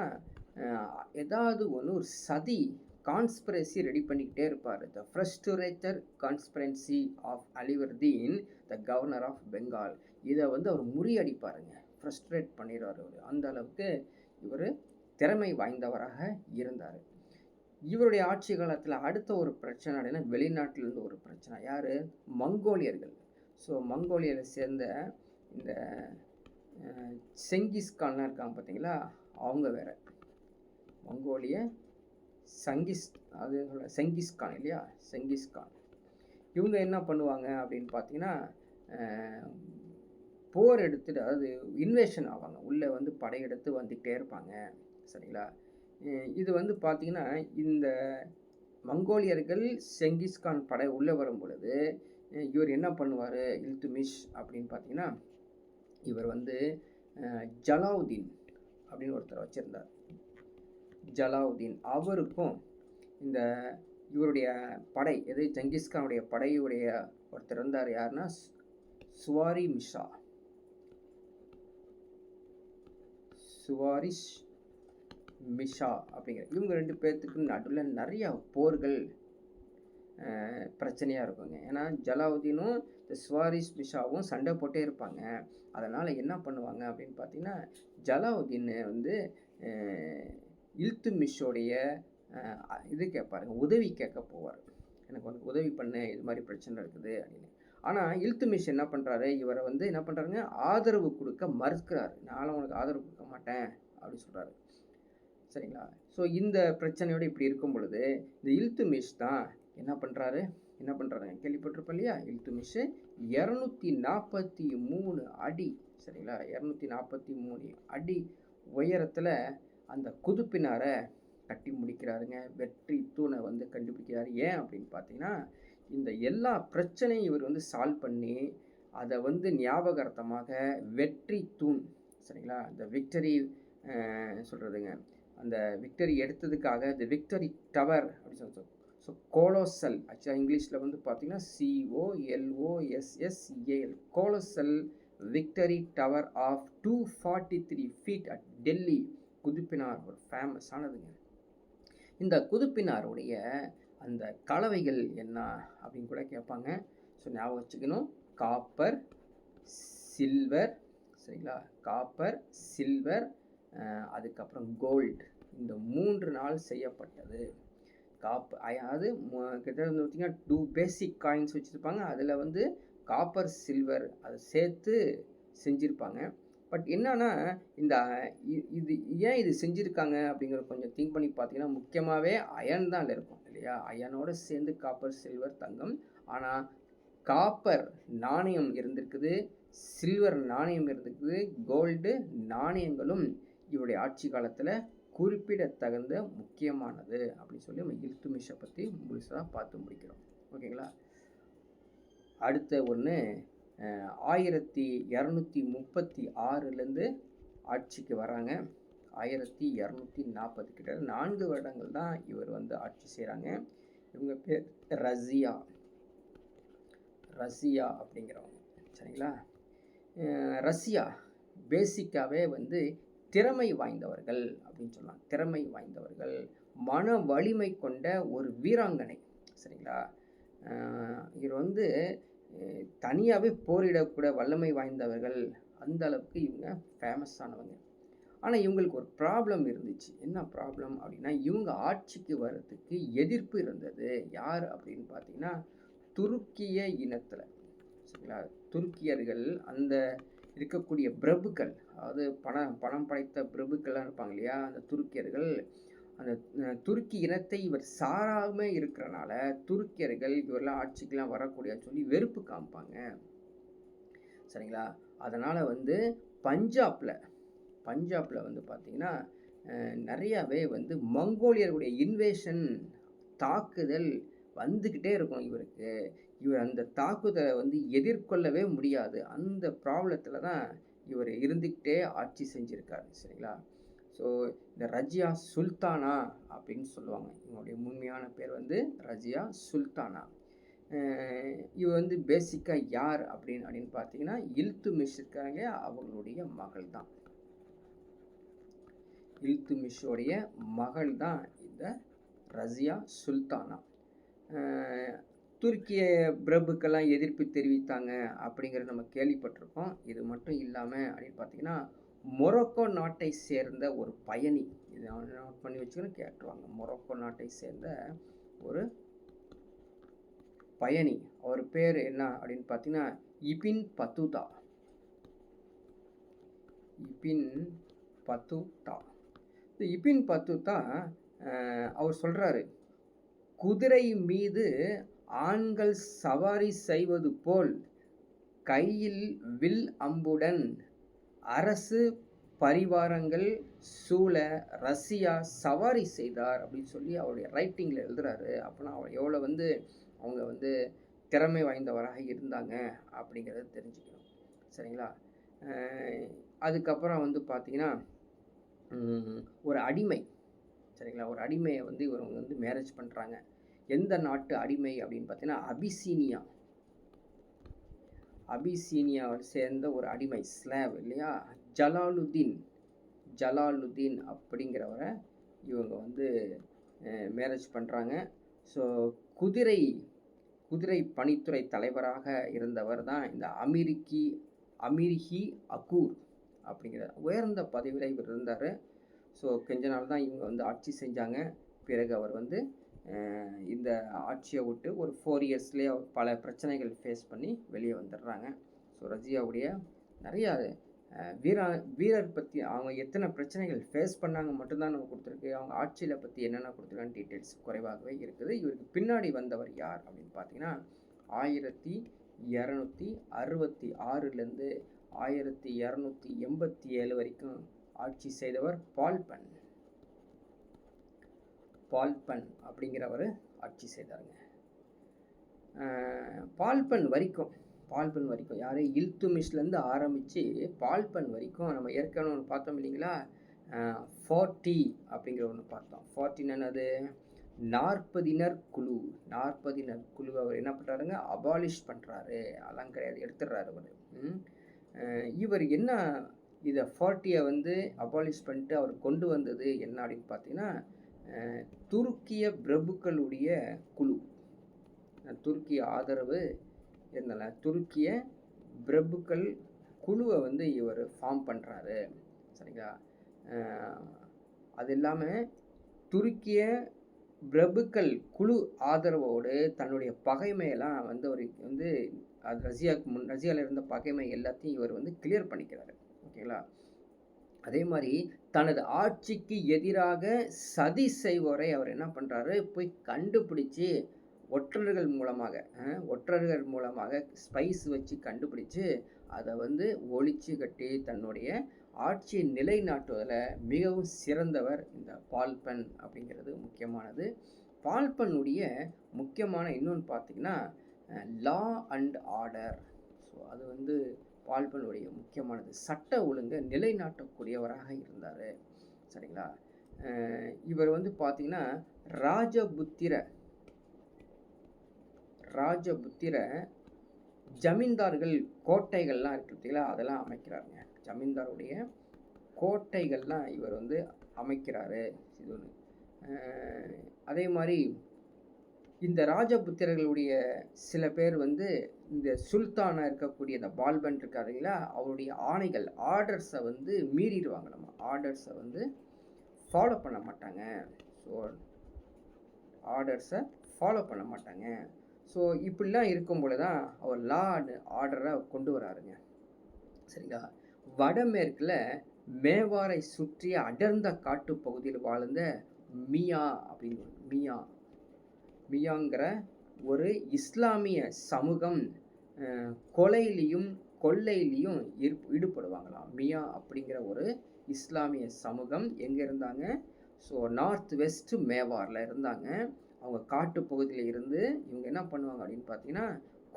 ஏதாவது ஒரு சதி, கான்ஸ்பிரசி ரெடி பண்ணிக்கிட்டே இருப்பார். The frustrated conspiracy of Alivardi, the governor of Bengal. இதை வந்து அவர் முறியடிப்பாருங்க, ஃப்ரஸ்ட்ரேட் பண்ணிடுவார் அவர். அந்த அளவுக்கு இவர் திறமை வாய்ந்தவராக இருந்தார். இவருடைய ஆட்சி காலத்தில் அடுத்த ஒரு பிரச்சனை அப்படின்னா, வெளிநாட்டிலிருந்து ஒரு பிரச்சனை. யார்? மங்கோலியர்கள். ஸோ மங்கோலியரை சேர்ந்த இந்த செங்கிஸ்கான்லாம் இருக்காங்க பார்த்தீங்களா, அவங்க வேற. மங்கோலிய செங்கிஸ்கான் இல்லையா? செங்கிஸ்கான் இவங்க என்ன பண்ணுவாங்க அப்படின்னு பார்த்தீங்கன்னா, போர் எடுத்துட்டு, அதாவது இன்வேஷன் ஆவாங்க, உள்ளே வந்து படையெடுத்து வந்துக்கிட்டே இருப்பாங்க, சரிங்களா? இது வந்து பார்த்தீங்கன்னா, இந்த மங்கோலியர்கள் செங்கிஸ்கான் படை உள்ளே வரும் பொழுது இவர் என்ன பண்ணுவார், இல்துமிஷ் அப்படின்னு பார்த்தீங்கன்னா, இவர் வந்து ஜலாவுதீன் அப்படின்னு ஒருத்தர் வச்சுருந்தார். ஜலாவுதீன் அவருக்கும் இந்த இவருடைய படை, எது செங்கிஸ்கானுடைய படையுடைய ஒருத்தர் இருந்தார். யாருன்னா சுவாரிஷ் மிஷா அப்படிங்கிற இவங்க 2 பேர்த்துக்கு நடுவில் நிறைய போர்கள் பிரச்சனையாக இருக்குங்க. ஏன்னா ஜலாவுதீனும் இந்த சுவாரிஷ் மிஷாவும் சண்டை போட்டே இருப்பாங்க. அதனால் என்ன பண்ணுவாங்க அப்படின்னு பார்த்தீங்கன்னா, ஜலாவுதீன் வந்து இல்துமிஷோடைய இது கேட்பாருங்க, உதவி கேட்க போவார். எனக்கு உனக்கு உதவி பண்ணு, இது மாதிரி பிரச்சனை இருக்குது அப்படின்னு. ஆனால் இல்துமிஷ் என்ன பண்ணுறாரு, இவரை வந்து என்ன பண்ணுறாருங்க, ஆதரவு கொடுக்க மறுக்கிறாரு. நானும் உனக்கு ஆதரவு கொடுக்க மாட்டேன் அப்படின்னு சொல்கிறாரு, சரிங்களா? ஸோ இந்த பிரச்சனையோடு இப்படி இருக்கும் பொழுது இந்த இல்துமிஷ் தான் என்ன பண்ணுறாருங்க, கேள்விப்பட்டிருப்போம் இல்லையா? இல்துமிஷ் 243 அடி, சரிங்களா? 243 அடி உயரத்தில் அந்த குதுப்பினாரை கட்டி முடிக்கிறாருங்க. வெற்றி தூணை வந்து கண்டுபிடிக்கிறாரு. ஏன் அப்படின்னு பார்த்தீங்கன்னா, இந்த எல்லா பிரச்சனையும் இவர் வந்து சால்வ் பண்ணி அதை வந்து ஞாபகார்த்தமாக வெற்றி தூண், சரிங்களா? இந்த விக்டரி சொல்கிறதுங்க, அந்த விக்டரி எடுத்ததுக்காக இந்த விக்டரி டவர் அப்படின்னு சொல்லுவோம். ஸோ கோலோசல், ஆக்சுவலாக இங்கிலீஷில் வந்து பார்த்தீங்கன்னா COLOSSEAL, colossal victory tower of 243 feet at Delhi. Qutub Minar ஒரு ஃபேமஸானதுங்க. இந்த குதுப்பினாருடைய அந்த கலவைகள் என்ன அப்படின்னு கூட கேட்பாங்க. ஸோ ஞாபகம் வச்சுக்கணும். காப்பர், சில்வர், சரிங்களா, காப்பர், சில்வர், அதுக்கப்புறம் கோல்டு, இந்த 3 நாள் செய்யப்பட்டது. அதாவது கிட்டத்தட்ட வந்து பார்த்திங்கன்னா 2 பேசிக் காயின்ஸ் வச்சுருப்பாங்க. அதில் வந்து காப்பர், சில்வர் அதை சேர்த்து செஞ்சுருப்பாங்க. பட் என்னன்னா இந்த இது ஏன் இது செஞ்சுருக்காங்க அப்படிங்கிறத கொஞ்சம் திங்க் பண்ணி பார்த்தீங்கன்னா, முக்கியமாகவே அயன் தான் அதில் இருக்கும் இல்லையா? அயனோடு சேர்ந்து காப்பர், சில்வர், தங்கம். ஆனால் காப்பர் நாணயம் இருந்திருக்குது, சில்வர் நாணயம் இருந்திருக்குது, கோல்டு நாணயங்களும் இவருடைய ஆட்சி காலத்தில் குறிப்பிடத்தகுந்த முக்கியமானது அப்படின்னு சொல்லி நம்ம இல்துமிஷை பற்றி முழுசாக பார்த்து முடிக்கிறோம். ஓகேங்களா? அடுத்த ஒன்று 1236 ஆட்சிக்கு வராங்க. 1240 கிட்ட 4 வருடங்கள் தான் இவர் வந்து ஆட்சி செய்கிறாங்க. இவங்க பேர் ரஷ்யா அப்படிங்கிறவங்க. சரிங்களா? ரஷ்யா பேசிக்காகவே வந்து திறமை வாய்ந்தவர்கள் அப்படின்னு சொல்லலாம். திறமை வாய்ந்தவர்கள், மன வலிமை கொண்ட ஒரு வீராங்கனை. சரிங்களா? இவர் வந்து தனியாகவே போரிடக்கூட வல்லமை வாய்ந்தவர்கள். அந்த அளவுக்கு இவங்க ஃபேமஸ் ஆனவங்க. ஆனால் இவங்களுக்கு ஒரு ப்ராப்ளம் இருந்துச்சு. என்ன ப்ராப்ளம் அப்படின்னா, இவங்க ஆட்சிக்கு வர்றதுக்கு எதிர்ப்பு இருந்தது. யார் அப்படின்னு பார்த்தீங்கன்னா, துருக்கிய இனத்தில். சரிங்களா? துருக்கியர்கள், அந்த இருக்கக்கூடிய பிரபுக்கள், அதாவது பணம் படைத்த பிரபுக்கள்லாம் இருப்பாங்க இல்லையா, அந்த துருக்கியர்கள், அந்த துருக்கி இனத்தை இவர் சாராமல் இருக்கிறனால துருக்கியர்கள் இவரெல்லாம் ஆட்சிக்கெலாம் வரக்கூடியன்னு சொல்லி வெறுப்பு காமிப்பாங்க. சரிங்களா? அதனால் வந்து பஞ்சாபில் வந்து பார்த்திங்கன்னா நிறையாவே வந்து மங்கோலியர்களுடைய இன்வேஷன், தாக்குதல் வந்துக்கிட்டே இருக்கும் இவருக்கு. இவர் அந்த தாக்குதலை வந்து எதிர்கொள்ளவே முடியாது. அந்த ப்ராப்ளத்தில் தான் இவர் இருந்துக்கிட்டே ஆட்சி செஞ்சுருக்காரு. சரிங்களா? ஸோ இந்த ரஜியா சுல்தானா அப்படின்னு சொல்லுவாங்க. இவங்களுடைய உண்மையான பேர் வந்து ரஜியா சுல்தானா. இவர் வந்து பேசிக்காக யார் அப்படின்னு பார்த்தீங்கன்னா, இல்துமிஷ் இருக்காங்க, அவங்களுடைய மகள் தான். இல்துமிஷோடைய மகள் தான் இந்த ரஜியா சுல்தானா. துருக்கிய பிரபுக்கெல்லாம் எதிர்ப்பு தெரிவித்தாங்க அப்படிங்கிறத நம்ம கேள்விப்பட்டிருக்கோம். இது மட்டும் இல்லாமல் அப்படின்னு பார்த்தீங்கன்னா, மொரோக்கோ நாட்டை சேர்ந்த ஒரு பயணி, இதை நோட் பண்ணி வச்சுக்கணும், கேட்டுருவாங்க. மொரோக்கோ நாட்டை சேர்ந்த ஒரு பயணி, அவர் பேர் என்ன அப்படின்னு பார்த்தீங்கன்னா இபின் பத்துதா. இந்த இபின் பத்துதா அவர் சொல்கிறாரு, குதிரை மீது ஆண்கள் சவாரி செய்வது போல் கையில் வில் அம்புடன் அரசு பரிவாரங்கள் சூழ ரஷ்யா சவாரி செய்தார் அப்படின்னு சொல்லி அவருடைய ரைட்டிங்கில் எழுதுறாரு. அப்படின்னா அவர் எவ்வளோ வந்து அவங்க வந்து திறமை வாய்ந்தவராக இருந்தாங்க அப்படிங்கிறத தெரிஞ்சுக்கணும். சரிங்களா? அதுக்கப்புறம் வந்து பார்த்திங்கன்னா ஒரு அடிமை. சரிங்களா? ஒரு அடிமையை வந்து இவங்க வந்து மேரேஜ் பண்ணுறாங்க. எந்த நாட்டு அடிமை அப்படின்னு பார்த்தீங்கன்னா அபிசீனியாவை சேர்ந்த ஒரு அடிமை, ஸ்லாவ் இல்லையா, ஜலாலுதீன் அப்படிங்கிறவரை இவங்க வந்து மேரேஜ் பண்ணுறாங்க. ஸோ குதிரை பணித்துறை தலைவராக இருந்தவர் தான் இந்த அமீர்ஹி அகூர் அப்படிங்கிற உயர்ந்த பதவியில் இவர் இருந்தார். ஸோ கொஞ்ச நாள் தான் இவங்க வந்து ஆட்சி செஞ்சாங்க. பிறகு அவர் வந்து இந்த ஆட்சியை விட்டு ஒரு 4 இயர்ஸ்லேயே பல பிரச்சனைகள் ஃபேஸ் பண்ணி வெளியே வந்துடுறாங்க. ஸோ ரஜியாவுடைய நிறையா வீரர் பற்றி அவங்க எத்தனை பிரச்சனைகள் ஃபேஸ் பண்ணாங்க மட்டும்தான் நம்ம கொடுத்துருக்கு. அவங்க ஆட்சியில் பற்றி என்னென்ன கொடுத்துருக்கான்னு டீட்டெயில்ஸ் குறைவாகவே இருக்குது. இவருக்கு பின்னாடி வந்தவர் யார் அப்படின்னு பார்த்தீங்கன்னா, 1266 1287 வரைக்கும் ஆட்சி செய்தவர் பால்பன் அப்படிங்கிறவர் ஆட்சி செய்தாருங்க. பால்பன் வரைக்கும் யார், இல்துமிஷ்லேருந்து ஆரம்பித்து பால்பன் வரைக்கும் நம்ம ஏற்கனவே ஒன்று பார்த்தோம் இல்லைங்களா, 40 அப்படிங்கிற ஒன்று பார்த்தோம். 40 என்னது, 40 குழு அவர் என்ன பண்ணுறாருங்க, அபாலிஷ் பண்ணுறாரு. அதெல்லாம் கிடையாது, எடுத்துடுறாரு அவர். இவர் என்ன இதை 40 வந்து அபாலிஷ் பண்ணிட்டு அவர் கொண்டு வந்தது என்ன அப்படின்னு பார்த்தீங்கன்னா, துருக்கிய பிரபுக்களுடைய குழு, துருக்கிய ஆதரவு இருந்தால துருக்கிய பிரபுக்கள் குழுவை வந்து இவர் ஃபார்ம் பண்ணுறாரு. சரிங்களா? அது இல்லாமல் துருக்கிய பிரபுக்கள் குழு ஆதரவோடு தன்னுடைய பகைமையெல்லாம் வந்து அவர் வந்து அது ரஷ்யாவில் இருந்த பகைமை எல்லாத்தையும் இவர் வந்து கிளியர் பண்ணிக்கிறாரு. ஓகேங்களா? அதே மாதிரி தனது ஆட்சிக்கு எதிராக சதி செய்வோரை அவர் என்ன பண்ணுறாரு, போய் கண்டுபிடிச்சி ஒற்றர்கள் மூலமாக ஸ்பைஸ் வச்சு கண்டுபிடிச்சு அதை வந்து ஒழிச்சு கட்டி தன்னுடைய ஆட்சியை நிலைநாட்டுவதில் மிகவும் சிறந்தவர் இந்த பால்பன் அப்படிங்கிறது முக்கியமானது. பால்பனுடைய முக்கியமான இன்னொன்று பார்த்திங்கன்னா லா அண்ட் ஆர்டர். ஸோ அது வந்து பால்பனுடைய முக்கியமானது. சட்ட ஒழுங்கை நிலைநாட்டக்கூடியவராக இருந்தார். சரிங்களா? இவர் வந்து பார்த்திங்கன்னா ராஜபுத்திர ஜமீன்தார்கள் கோட்டைகள்லாம் இருக்கு பார்த்தீங்களா, அதெல்லாம் அமைக்கிறாருங்க. ஜமீன்தாருடைய கோட்டைகள்லாம் இவர் வந்து அமைக்கிறாரு. இது ஒன்று. அதே மாதிரி இந்த ராஜபுத்திரர்களுடைய சில பேர் வந்து இந்த சுல்தானாக இருக்கக்கூடிய இந்த பால்பன் இருக்காருங்களா, அவருடைய ஆர்டர்ஸை வந்து மீறிடுவாங்க. நம்ம ஆர்டர்ஸை வந்து ஃபாலோ பண்ண மாட்டாங்க. ஸோ இப்படிலாம் இருக்கும் பொழுது தான் அவர் லா அண்ட் ஆர்டரை கொண்டு வராருங்க. சரிங்களா? வடமேற்கில் மேவாரை சுற்றிய அடர்ந்த காட்டு பகுதியில் வாழ்ந்த மியாங்கிற ஒரு இஸ்லாமிய சமூகம் கொலையிலையும் கொள்ளையிலையும் ஈடுபடுவாங்களாம். மியா அப்படிங்கிற ஒரு இஸ்லாமிய சமூகம் எங்கே இருந்தாங்க? ஸோ நார்த் வெஸ்ட் மேவாரில் இருந்தாங்க. அவங்க காட்டு பகுதியில் இருந்து இவங்க என்ன பண்ணுவாங்க அப்படின்னு பார்த்தீங்கன்னா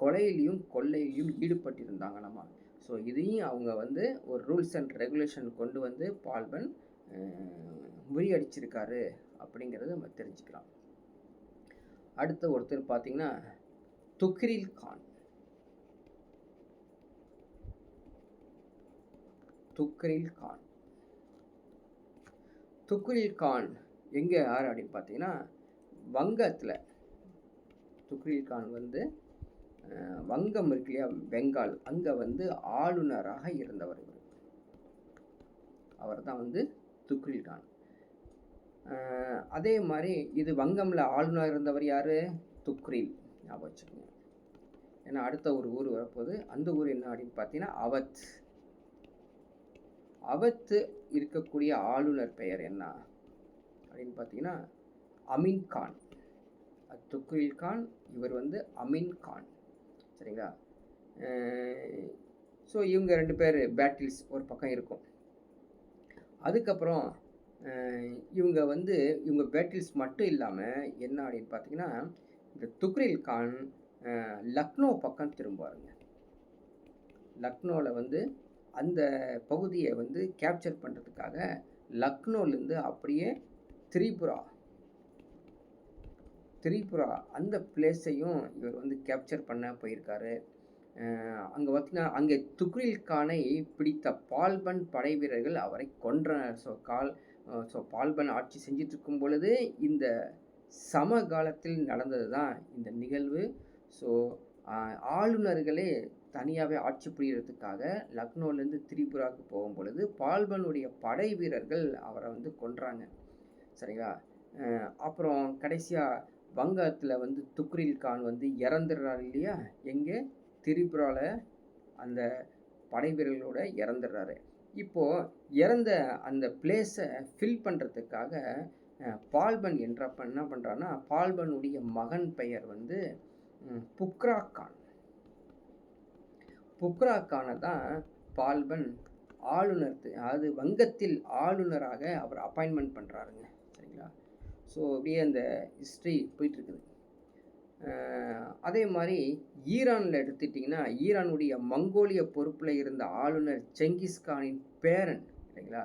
கொலையிலையும் கொள்ளையிலையும் ஈடுபட்டிருந்தாங்க நம்ம. ஸோ இதையும் அவங்க வந்து ஒரு ரூல்ஸ் அண்ட் ரெகுலேஷன் கொண்டு வந்து பால்பன் முறியடிச்சிருக்காரு அப்படிங்கிறத நம்ம தெரிஞ்சுக்கலாம். அடுத்த ஒருத்தர் பார்த்தீங்கன்னா துக்ரில் கான் எங்கே யார் அப்படின்னு பார்த்தீங்கன்னா வங்கத்தில். துக்ரில் கான் வந்து வங்கம் இருக்கு இல்லையா, பெங்கால், அங்கே வந்து ஆளுநராக இருந்தவர். அவர் தான் வந்து துக்ரில் கான். அதே மாதிரி இது வங்கமில் ஆளுநர் இருந்தவர் யார்? துக்ரில். ஞாபகம் வச்சுக்கோங்க. ஏன்னா அடுத்த ஒரு ஊர் வரப்போகுது. அந்த ஊர் என்ன அப்படின்னு பார்த்தீங்கன்னா அவத்து இருக்கக்கூடிய ஆளுநர் பெயர் என்ன அப்படின்னு பார்த்தீங்கன்னா அமீன் கான். துக்ரில் கான், இவர் வந்து அமீன் கான். சரிங்களா? ஸோ இவங்க 2 பேர் பேட்டில்ஸ் ஒரு பக்கம் இருக்கும். அதுக்கப்புறம் இவங்க பேட்டில்ஸ் மட்டும் இல்லாமல் என்ன அப்படின்னு பார்த்தீங்கன்னா இந்த துக்ரில் கான் லக்னோ பக்கம் திரும்புவாருங்க. லக்னோவில் வந்து அந்த பகுதியை வந்து கேப்சர் பண்ணுறதுக்காக லக்னோலேருந்து அப்படியே திரிபுரா அந்த பிளேஸையும் இவர் வந்து கேப்சர் பண்ண போயிருக்காரு. அங்கே பார்த்தீங்கன்னா அங்கே துக்ரில் கானை பிடித்த பால்பன் படை வீரர்கள் அவரை கொன்றனர். ஸோ பால்பன் ஆட்சி செஞ்சிட்டு இருக்கும் பொழுது இந்த சமகாலத்தில் நடந்தது தான் இந்த நிகழ்வு. ஸோ ஆளுநர்களே தனியாகவே ஆட்சி புரியறதுக்காக லக்னோலேருந்து திரிபுராவுக்கு போகும் பொழுது பால்பனுடைய படை வீரர்கள் அவரை வந்து கொன்றாங்க. சரிங்களா? அப்புறம் கடைசியாக வங்கத்தில் வந்து துக்ரில் கான் வந்து இறந்துடுறாரு இல்லையா, எங்கே? திரிபுராவில் அந்த படை வீரர்களோட இறந்துடுறாரு. இப்போது இறந்த அந்த பிளேஸை ஃபில் பண்ணுறதுக்காக பால்பன் என்றப்ப என்ன பண்ணுறான்னா பால்பனுடைய மகன் பெயர் வந்து புக்ரா கானை தான் பால்பன் ஆளுநர், அதாவது வங்கத்தில் ஆளுநராக அவர் அப்பாயின்மெண்ட் பண்ணுறாருங்க. சரிங்களா? ஸோ அப்படியே அந்த ஹிஸ்ட்ரி போயிட்டுருக்குது. அதே மாதிரி ஈரானில் எடுத்துட்டிங்கன்னா ஈரானுடைய மங்கோலிய பொறுப்பில் இருந்த ஆளுநர் செங்கிஸ்கானின் பேரன். சரிங்களா?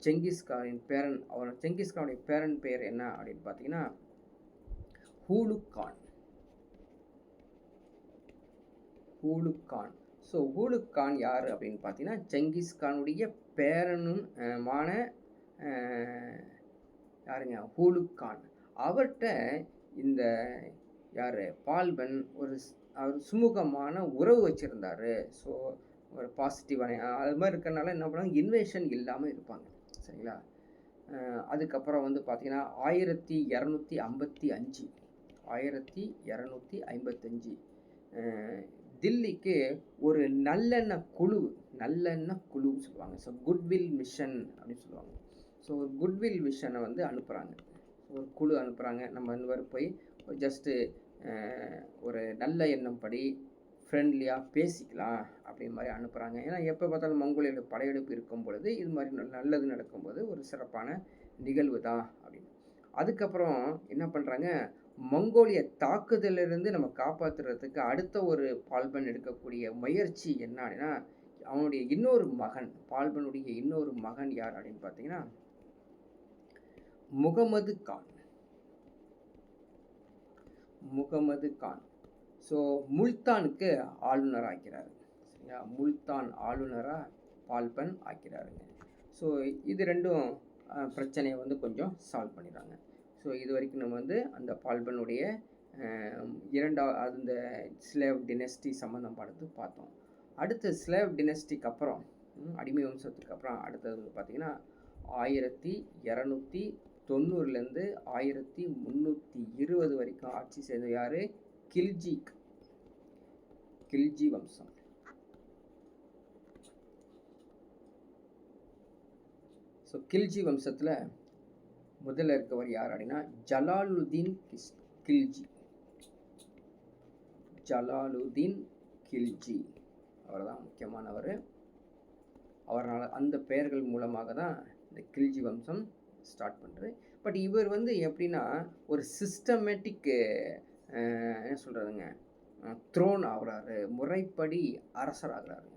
செங்கிஸ்கானுடைய பேரன் பெயர் என்ன அப்படின்னு பார்த்தீங்கன்னா ஹூலுக் கான். ஸோ ஹூலுக் கான் யார் அப்படின்னு பார்த்தீங்கன்னா செங்கிஸ்கானுடைய பேரனும் யாருங்க? ஹூலுக் கான். அவர்கிட்ட இந்த பால்பன் ஒரு அவர் சுமூகமான உறவு வச்சுருந்தார். ஸோ ஒரு பாசிட்டிவான அது மாதிரி இருக்கிறனால என்ன பண்ணுவாங்க, இன்வேஷன் இல்லாமல் இருப்பாங்க. சரிங்களா. அதுக்கப்புறம் வந்து பார்த்திங்கன்னா 1255 1255 தில்லிக்கு ஒரு நல்லெண்ணெய் குழுன்னு சொல்லுவாங்க. ஸோ குட்வில் மிஷன் அப்படின்னு சொல்லுவாங்க. ஸோ ஒரு குட்வில் மிஷனை வந்து அனுப்புகிறாங்க. ஒரு குழு அனுப்புகிறாங்க. நம்ம வந்து போய் ஜஸ்ட்டு ஒரு நல்ல எண்ணம் படி ஃப்ரெண்ட்லியாக பேசிக்கலாம் அப்படின்ற மாதிரி அனுப்புகிறாங்க. ஏன்னா எப்போ பார்த்தாலும் மங்கோலியோட படையெடுப்பு இருக்கும் பொழுது இது மாதிரி நல்லது நடக்கும்போது ஒரு சிறப்பான நிகழ்வு தான் அப்படின்னு. அதுக்கப்புறம் என்ன பண்ணுறாங்க, மங்கோலிய தாக்குதலிருந்து நம்ம காப்பாற்றுறதுக்கு அடுத்த ஒரு பால்பன் எடுக்கக்கூடிய முயற்சி என்ன அப்படின்னா, அவனுடைய இன்னொரு மகன், பால்பனுடைய இன்னொரு மகன் யார் அப்படின்னு பார்த்தீங்கன்னா முகமது கான். ஸோ முல்தானுக்கு ஆளுநர் ஆக்கிறாரு. சரிங்களா. முல்தான் ஆளுநராக பால்பன் ஆக்கிறாருங்க. ஸோ இது ரெண்டும் பிரச்சனையை வந்து கொஞ்சம் சால்வ் பண்ணிடுறாங்க. ஸோ இது வரைக்கும் நம்ம வந்து அந்த பால்பனுடைய அந்த ஸ்லேவ் டினஸ்டி சம்மந்தப்பட்டது பார்த்தோம். அடுத்த ஸ்லேவ் டினஸ்டிக்கு அப்புறம் அடிமை வம்சத்துக்கு அப்புறம் அடுத்தது வந்து பார்த்திங்கன்னா 1290 1320 வரைக்கும் ஆட்சி செய்த யார், கில்ஜி வம்சம். ஸோ கில்ஜி வம்சத்தில் முதல்ல இருக்கவர் யார் அப்படின்னா ஜலாலுதீன் கில்ஜி. அவர் தான் முக்கியமானவர். அவரால் அந்த பெயர்கள் மூலமாக தான் இந்த கில்ஜி வம்சம் ஸ்டார்ட் பண்ணுறது. பட் இவர் வந்து எப்படின்னா ஒரு சிஸ்டமேட்டிக் என்ன சொல்கிறதுங்க, த்ரோன் ஆகிறாரு, முறைப்படி அரசராகிறாரு.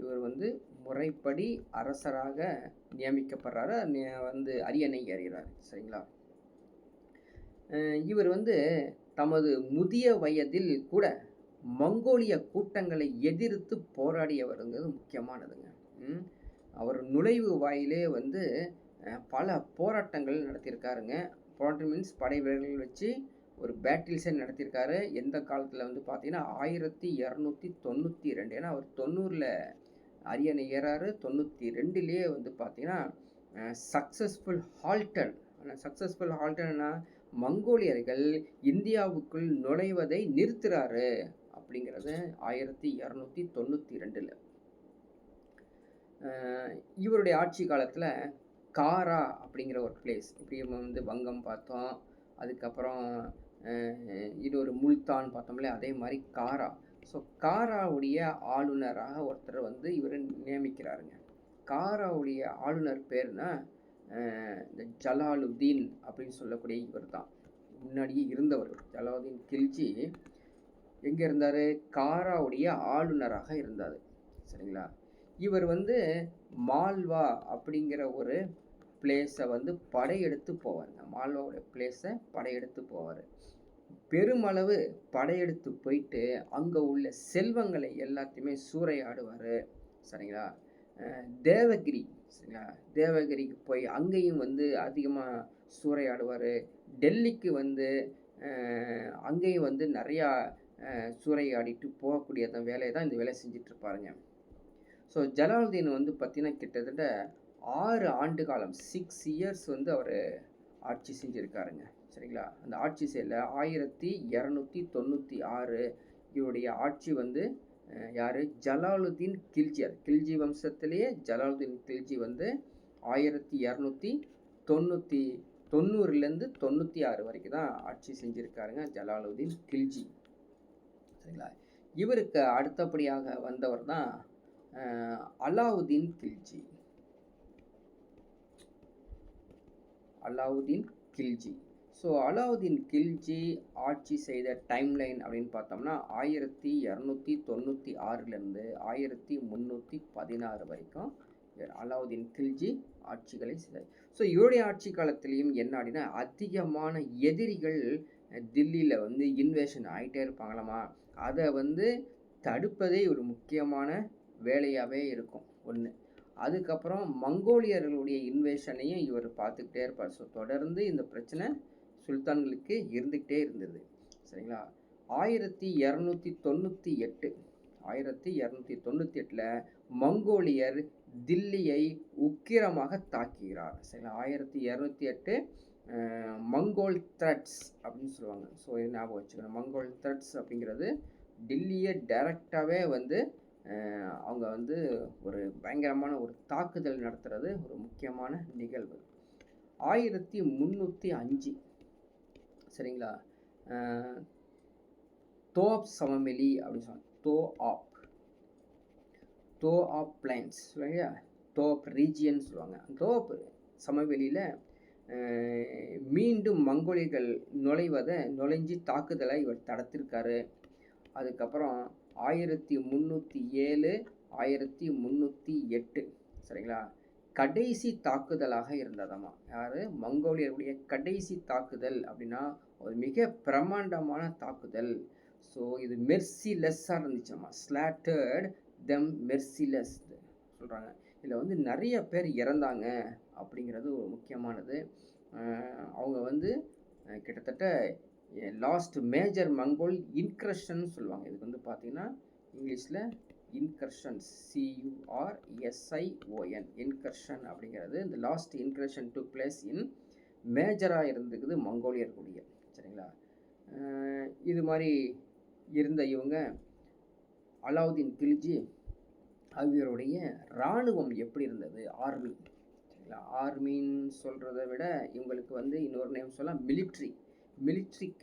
இவர் வந்து முறைப்படி அரசராக நியமிக்கப்படுறாரு, வந்து அரியணை ஏறுகிறார். சரிங்களா. இவர் வந்து தமது முதிய வயதில் கூட மங்கோலிய கூட்டங்களை எதிர்த்து போராடியவருங்கிறது முக்கியமானதுங்க. அவர் நுழைவு வாயிலே வந்து பல போராட்டங்கள் நடத்தியிருக்காருங்க. போராட்டம் மீன்ஸ் படை வீரர்கள் வச்சு ஒரு பேட்டில்ஸே நடத்தியிருக்காரு. எந்த காலத்தில் வந்து பார்த்தீங்கன்னா 1292. ஏன்னா அவர் 90ல் அரியணை ஏறாரு, 92லேயே வந்து பார்த்தீங்கன்னா சக்ஸஸ்ஃபுல் ஹால்டன்னா மங்கோலியர்கள் இந்தியாவுக்குள் நுழைவதை நிறுத்துறாரு அப்படிங்கிறது 1292. இவருடைய ஆட்சி காலத்தில் காரா அப்படிங்கிற ஒரு பிளேஸ், இப்படி வந்து வங்கம் பார்த்தோம், அதுக்கப்புறம் இது ஒரு முல்தான் பார்த்தோம்ல, அதே மாதிரி காரா. ஸோ காராவுடைய ஆளுநராக ஒருத்தர் வந்து இவர் நியமிக்கிறாருங்க. காராவுடைய ஆளுநர் பேர்னா இந்த ஜலாலுதீன் அப்படின்னு சொல்லக்கூடிய இவர் தான். முன்னாடியே இருந்தவர் ஜலாலுதீன் கில்ஜி எங்கே இருந்தார், காராவுடைய ஆளுநராக இருந்தார். சரிங்களா. இவர் வந்து மால்வா அப்படிங்கிற ஒரு பிளேஸை வந்து படையெடுத்து போவாருங்க. மால்வாவுடைய பிளேஸை படையெடுத்து போவார். பெருமளவு படையெடுத்து போயிட்டு அங்கே உள்ள செல்வங்களை எல்லாத்தையுமே சூறையாடுவார். சரிங்களா. தேவகிரிக்கு போய் அங்கேயும் வந்து அதிகமாக சூறையாடுவார். டெல்லிக்கு வந்து அங்கேயும் வந்து நிறையா சூறையாடிட்டு போகக்கூடிய வேலையை தான் இந்த வேலை செஞ்சிட்ருப்பாருங்க. ஸோ ஜலாலுதீன் வந்து பார்த்திங்கன்னா கிட்டத்தட்ட 6 ஆண்டு காலம் 6 இயர்ஸ் வந்து அவர் ஆட்சி செஞ்சுருக்காருங்க. சரிங்களா. அந்த ஆட்சி செயலில் 1296 இவருடைய ஆட்சி வந்து யார், ஜலாலுதீன் கில்ஜி வம்சத்திலேயே ஜலாலுதீன் கில்ஜி வந்து 1290 96 வரைக்கும் தான் ஆட்சி செஞ்சுருக்காருங்க ஜலாலுதீன் கில்ஜி. சரிங்களா. இவருக்கு அடுத்தபடியாக வந்தவர் தான் அலாவுதீன் கில்ஜி. ஸோ அலாவுதீன் கில்ஜி ஆட்சி செய்த டைம்லைன் அப்படின்னு பார்த்தோம்னா 1296 1316 வரைக்கும் அலாவுதீன் கில்ஜி ஆட்சிகளை செய்தார். ஸோ இவருடைய ஆட்சி காலத்திலையும் என்ன அப்படின்னா அதிகமான எதிரிகள் தில்லியில் வந்து இன்வேஷன் ஆகிட்டே இருப்பாங்களாமா. அதை வந்து தடுப்பதே ஒரு முக்கியமான வேலையாகவே இருக்கும் ஒன்று. அதுக்கப்புறம் மங்கோலியர்களுடைய இன்வேஷனையும் இவர் பார்த்துக்கிட்டே இருப்பார். ஸோ தொடர்ந்து இந்த பிரச்சனை சுல்தான்களுக்கு இருந்துக்கிட்டே இருந்தது. சரிங்களா. 1298 1298ல் மங்கோலியர் தில்லியை உக்கிரமாக தாக்குகிறார். சரிங்களா? 1208 மங்கோல் த்ரெட்ஸ் அப்படின்னு சொல்லுவாங்க. ஸோ இது ஞாபகம் வச்சுக்கணும். மங்கோல் த்ரெட்ஸ் அப்படிங்கிறது டில்லியை டைரெக்டாகவே வந்து அவங்க வந்து ஒரு பயங்கரமான ஒரு தாக்குதல் நடத்துறது ஒரு முக்கியமான நிகழ்வு. 1305 சரிங்களா? தோப் சமவெளி அப்படின்னு சொல்லுவாங்க. தோஆப் பிளைன்ஸ் இல்லையா? தோப் ரீஜியன் சொல்லுவாங்க. தோப் சமவெளியில் மீண்டும் மங்கோலியர்கள் நுழைஞ்சு தாக்குதலை இவர் தடுத்திருக்காரு. அதுக்கப்புறம் 1307 1308 சரிங்களா? கடைசி தாக்குதலாக இருந்ததாமா. யார்? மங்கோலியருடைய கடைசி தாக்குதல் அப்படின்னா ஒரு மிக பிரமாண்டமான தாக்குதல். ஸோ இது மெர்சிலெஸ்ஸாக இருந்துச்சாமா. ஸ்லாட்டர்ட் தெம் மெர்சிலெஸ் சொல்கிறாங்க. இதில் வந்து நிறைய பேர் இறந்தாங்க அப்படிங்கிறது ஒரு முக்கியமானது. அவங்க வந்து கிட்டத்தட்ட லாஸ்ட் மேஜர் மங்கோல் இன்க்ரஷன் சொல்லுவாங்க. இதுக்கு வந்து பார்த்தீங்கன்னா இங்கிலீஷில் இன்கர்ஷன்ஸ் CURSION இன்கர்ஷன் அப்படிங்கிறது இந்த லாஸ்ட் இன்கர்ஷன் டுக் பிளேஸ் இன் மேஜராக இருந்துக்குது மங்கோலியர்களுடைய. சரிங்களா? இது மாதிரி இருந்த இவங்க அலாவுதீன் கில்ஜி அவருடைய இராணுவம் எப்படி இருந்தது? ஆர்மி. சரிங்களா? ஆர்மின்னு சொல்கிறத விட இவங்களுக்கு வந்து இன்னொரு நேம் சொல்லலாம் மிலிட்ரி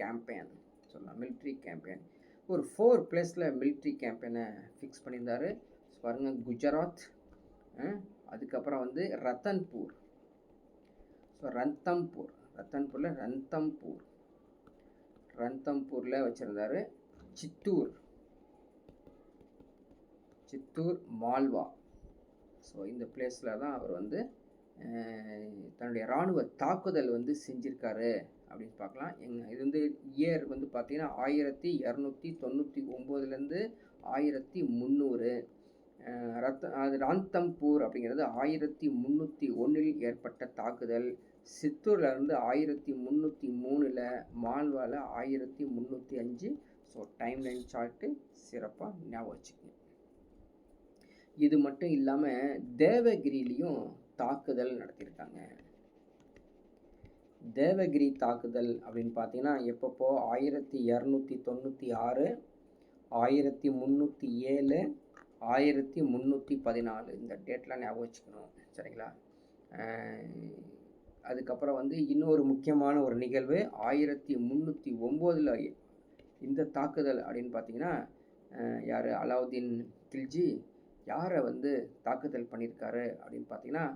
கேம்பெயின் சொல்லலாம். மிலிட்ரி கேம்பெயின் ஒரு 4 பிளேஸில் மிலிட்ரி கேம்பெயினை ஃபிக்ஸ் பண்ணியிருந்தார். பாருங்கள், குஜராத், அதுக்கப்புறம் வந்து ரத்தன்பூர். ஸோ ரத்தம்பூரில் வச்சுருந்தார். சித்தூர், மால்வா. ஸோ இந்த பிளேஸில் தான் அவர் வந்து தன்னுடைய இராணுவ தாக்குதல் வந்து செஞ்சுருக்காரு அப்படின்னு பார்க்கலாம். இது வந்து இயர் வந்து பார்த்தீங்கன்னா 1299லேருந்து 1300. ராந்தம்பூர் அப்படிங்கிறது 1301 ஏற்பட்ட தாக்குதல். சித்தூர்லேருந்து 1303, மால்வாவில் 1305. ஸோ டைம்லைன் சார்ட்டு சிறப்பாக ஞாபகம் வச்சுக்கோங்க. இது மட்டும் இல்லாமல் தேவகிரிலையும் தாக்குதல் நடத்தியிருக்காங்க. தேவகிரி தாக்குதல் அப்படின்னு பார்த்தீங்கன்னா எப்பப்போ 1296, 1307, 1314 இந்த டேட்லாம் ஞாபகம் வச்சுக்கணும். சரிங்களா? அதுக்கப்புறம் வந்து இன்னொரு முக்கியமான ஒரு நிகழ்வு 1309 இந்த தாக்குதல் அப்படின்னு பார்த்தீங்கன்னா யார்? அலாவுதீன் கில்ஜி யாரை வந்து தாக்குதல் பண்ணியிருக்காரு அப்படின்னு பார்த்தீங்கன்னா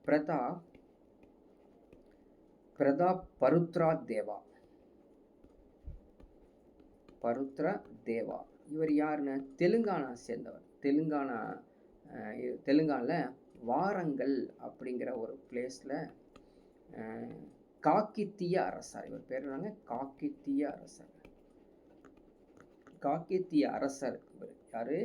பிரதாப் பருத்ரா தேவா. இவர் யாருன்னு? தெலுங்கானா சேர்ந்தவர். தெலுங்கானாவில் வாரங்கல் அப்படிங்கிற ஒரு பிளேஸில் காக்கித்திய அரசர். இவர் பேர் என்னங்க? காக்கித்திய அரசர். இவர் யார்?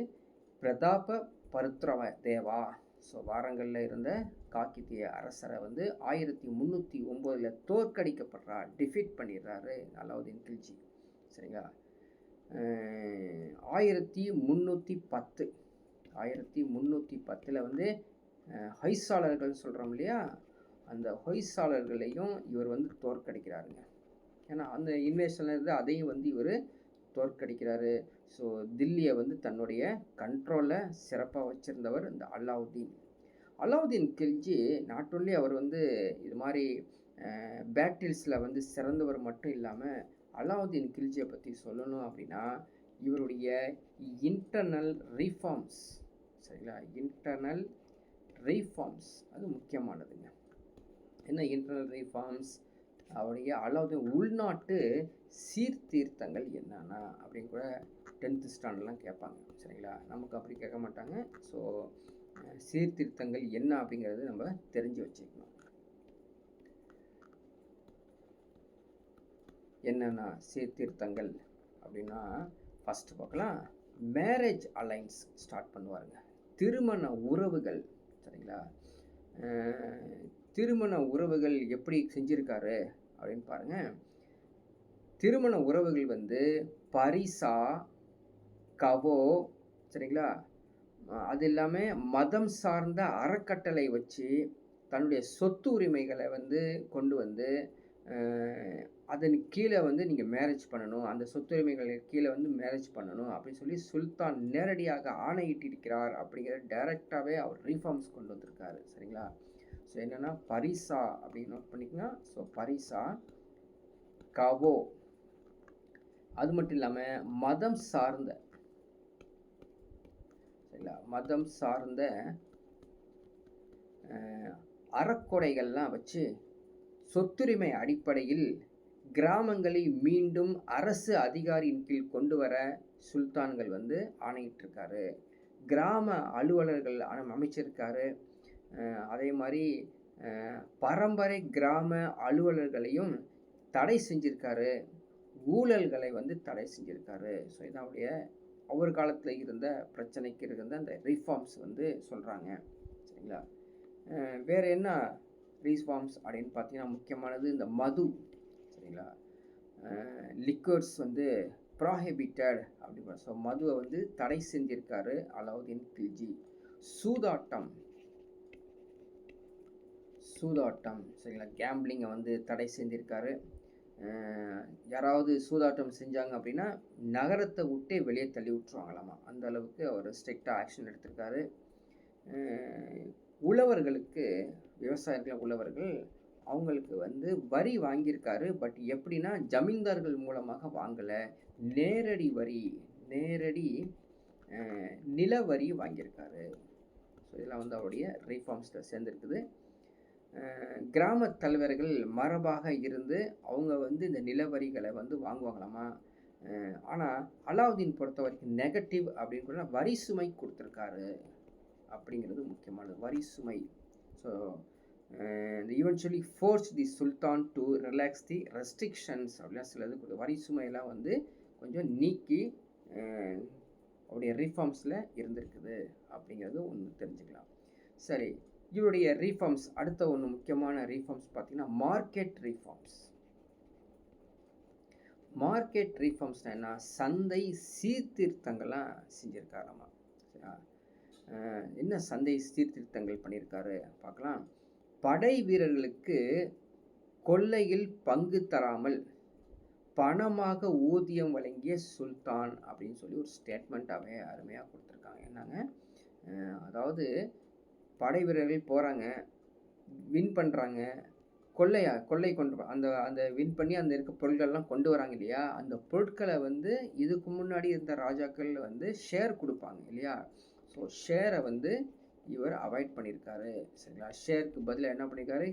பிரதாப பருத்ரா தேவா. ஸோ வாரங்களில் இருந்த காக்கித்திய அரசரை வந்து 1309 தோற்கடிக்கப்படுறார், டிஃபீட் பண்ணிடுறாரு அலாவுதீன் கில்ஜி. சரிங்களா? 1310 வந்து ஹொய்சாளர்கள் சொல்கிறோம் இல்லையா? அந்த ஹொய்சாளர்களையும் இவர் வந்து தோற்கடிக்கிறாருங்க. ஏன்னா அந்த இன்வேஷனில் இருந்து அதையும் வந்து இவர் தோற்கடிக்கிறாரு. ஸோ தில்லியை வந்து தன்னுடைய கண்ட்ரோலில் சிறப்பாக வச்சுருந்தவர் இந்த அலாவுதீன் கில்ஜி. நாட் ஒன்லி அவர் வந்து இது மாதிரி பேட்டில்ஸில் வந்து சிறந்தவர் மட்டும் இல்லாமல், அலாவுதீன் கில்ஜியை பற்றி சொல்லணும் அப்படின்னா இவருடைய இன்டர்னல் ரீஃபார்ம்ஸ். சரிங்களா? இன்டர்னல் ரீஃபார்ம்ஸ் அது முக்கியமானதுங்க. என்ன இன்டர்னல் ரீஃபார்ம்ஸ்? அவருடைய அலாவுதீன் உள்நாட்டு சீர்திருத்தங்கள் என்னென்னா அப்படின்னு கூட 10th ஸ்டாண்டர்ட்லாம் கேட்பாங்க. சரிங்களா? நமக்கு அப்படி கேட்க மாட்டாங்க. ஸோ சீர்திருத்தங்கள் என்ன அப்படிங்கிறது நம்ம தெரிஞ்சு வச்சுக்கணும். என்னென்னா சீர்திருத்தங்கள் அப்படின்னா ஃபஸ்ட்டு பார்க்கலாம். மேரேஜ் அலைன்ஸ் ஸ்டார்ட் பண்ணுவாருங்க. திருமண உறவுகள். சரிங்களா? திருமண உறவுகள் எப்படி செஞ்சுருக்காரு அப்படின்னு பாருங்கள். திருமண உறவுகள் வந்து பரிசா, கவோ, சரிங்களா? அது இல்லாம மதம் சார்ந்த அறக்கட்டளை வச்சு, தன்னுடைய சொத்து உரிமைகள வந்து கொண்டு வந்து, அ அதன் கீழ வந்து நீங்க மேரேஜ் பண்ணணும். அந்த சொத்துரிமைகள் கீழ வந்து மேரேஜ் பண்ணணும் அப்படின்னு சொல்லி சுல்தான் நேரடியாக ஆணையிட்டிருக்கிறார் அப்படிங்கிற டைரக்ட்டாவே அவர் ரிஃபார்ம்ஸ் கொண்டு வந்திருக்காரு. சரிங்களா? ஸோ என்னன்னா பரிசா அப்படின்னு நோட் பண்ணிக்கங்க. ஸோ பரிசா, கவோ அது மட்டும் இல்லாம மதம் சார்ந்த சரிங்களா? மதம் சார்ந்த அறக்கொடைகள்லாம் வச்சு சொத்துரிமை அடிப்படையில் கிராமங்களை மீண்டும் அரசு அதிகாரியின் கீழ் கொண்டு வர சுல்தான்கள் வந்து ஆணையிட்டிருக்காரு. கிராம அலுவலர்கள் அமைச்சிருக்காரு. அதே மாதிரி பரம்பரை கிராம அலுவலர்களையும் தடை செஞ்சிருக்காரு. ஊழல்களை வந்து தடை செஞ்சிருக்காரு. ஸோ இதனுடைய அவர் காலத்தில் இருந்த பிரச்சனைக்கு இருந்த அந்த ரிஃபார்ம்ஸ் வந்து சொல்கிறாங்க. சரிங்களா? வேறு என்ன ரிஃபார்ம்ஸ் அப்படின்னு பார்த்தீங்கன்னா முக்கியமானது இந்த மது. சரிங்களா? லிக்வர்ஸ் வந்து ப்ராஹிபிட்டட் அப்படி. ஸோ மதுவை வந்து தடை செஞ்சிருக்காரு அலாவுதீன் கில்ஜி. சூதாட்டம் சரிங்களா? கேம்பிளிங்கை வந்து தடை செஞ்சிருக்காரு. யாராவது சூதாட்டம் செஞ்சாங்க அப்படின்னா நகரத்தை விட்டே வெளியே தள்ளி விட்டுருவாங்களாமா. அந்த அளவுக்கு அவர் ஸ்ட்ரிக்டாக ஆக்ஷன் எடுத்திருக்காரு. உழவர்களுக்கு விவசாயிகள் உழவர்கள் அவங்களுக்கு வந்து வரி வாங்கியிருக்காரு. பட் எப்படின்னா ஜமீன்தார்கள் மூலமாக வாங்கலை, நேரடி நில வரி வாங்கியிருக்காரு. ஸோ இதெல்லாம் வந்து அவருடைய ரிஃபார்ம்ஸில் சேர்ந்துருக்குது. கிராம தலைவர்கள் மரபாக இருந்து அவங்க வந்து இந்த நிலவரிகளை வந்து வாங்குவாங்களாமா. ஆனால் அலாவுதீன் பொறுத்த வரைக்கும் நெகட்டிவ் அப்படின்னு வரி சுமை கொடுத்துருக்காரு அப்படிங்கிறது முக்கியமானது. வரி சுமை. So eventually force the Sultan to relax the restrictions அப்படிலாம் சிலது வரி சுமையெல்லாம் வந்து கொஞ்சம் நீக்கி அவருடைய ரிஃபார்ம்ஸில் இருந்திருக்குது அப்படிங்கிறது ஒன்று தெரிஞ்சுக்கலாம். சரி, இவருடைய ரீஃபார்ம்ஸ் அடுத்த ஒன்று முக்கியமான ரீஃபார்ம்ஸ் பார்த்தீங்கன்னா மார்க்கெட் ரீஃபார்ம்ஸ் என்ன? சந்தை சீர்திருத்தங்கள்லாம் செஞ்சுருக்காராமா. என்ன சந்தை சீர்திருத்தங்கள் பண்ணியிருக்காரு பார்க்கலாம். படை வீரர்களுக்கு கொள்ளையில் பங்கு தராமல் பணமாக ஊதியம் வழங்கிய சுல்தான் அப்படின்னு சொல்லி ஒரு ஸ்டேட்மெண்ட்டாகவே அருமையாக கொடுத்துருக்காங்க. என்னங்க, அதாவது படை வீரர்கள் போகிறாங்க, வின் பண்ணுறாங்க, கொள்ளை கொண்டு அந்த வின் பண்ணி அந்த இருக்க பொருட்கள்லாம் கொண்டு வராங்க இல்லையா? அந்த பொருட்களை வந்து இதுக்கு முன்னாடி இருந்த ராஜாக்கள் வந்து ஷேர் கொடுப்பாங்க இல்லையா? ஸோ ஷேரை வந்து இவர் அவாய்ட் பண்ணியிருக்காரு. சரிங்களா? ஷேருக்கு பதிலாக என்ன பண்ணியிருக்காரு?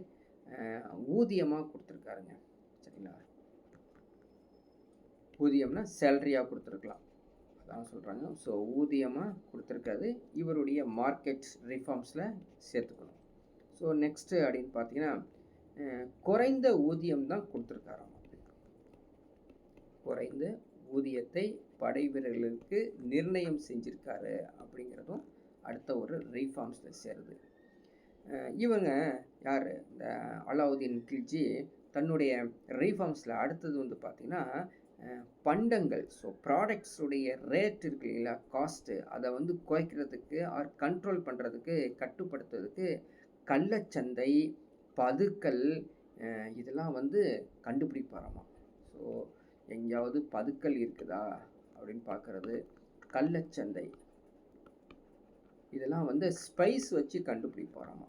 ஊதியமாக கொடுத்துருக்காருங்க. சரிங்களா? ஊதியம்னா சேலரியாக கொடுத்துருக்கலாம், அதான் சொல்கிறாங்க. ஸோ ஊதியமாக கொடுத்துருக்காது. இவருடைய மார்க்கெட் ரிஃபார்ம்ஸில் சேர்த்துக்கணும். ஸோ நெக்ஸ்ட்டு அப்படின்னு பார்த்தீங்கன்னா குறைந்த ஊதியம் தான் கொடுத்துருக்காராம். குறைந்த ஊதியத்தை படை வீரர்களுக்கு நிர்ணயம் செஞ்சுருக்காரு அப்படிங்கிறதும் அடுத்த ஒரு ரீஃபார்ம்ஸில் சேருது. இவங்க யார்? இந்த அலாவுதீன் கில்ஜி தன்னுடைய ரீஃபார்ம்ஸில் அடுத்தது வந்து பார்த்திங்கன்னா பண்டங்கள், ஸோ ப்ராடக்ட்ஸுடைய ரேட் இருக்கு இல்லைங்களா, காஸ்ட்டு, அதை வந்து குறைக்கிறதுக்கு ஆர் கண்ட்ரோல் பண்ணுறதுக்கு, கட்டுப்படுத்துறதுக்கு கள்ளச்சந்தை, பதுக்கல் இதெல்லாம் வந்து கண்டுபிடிப்பாராமா. ஸோ எங்கேயாவது பதுக்கல் இருக்குதா அப்படின்னு பார்க்குறது, கள்ளச்சந்தை இதெல்லாம் வந்து ஸ்பைஸ் வச்சு கண்டுபிடிப்பாராமா.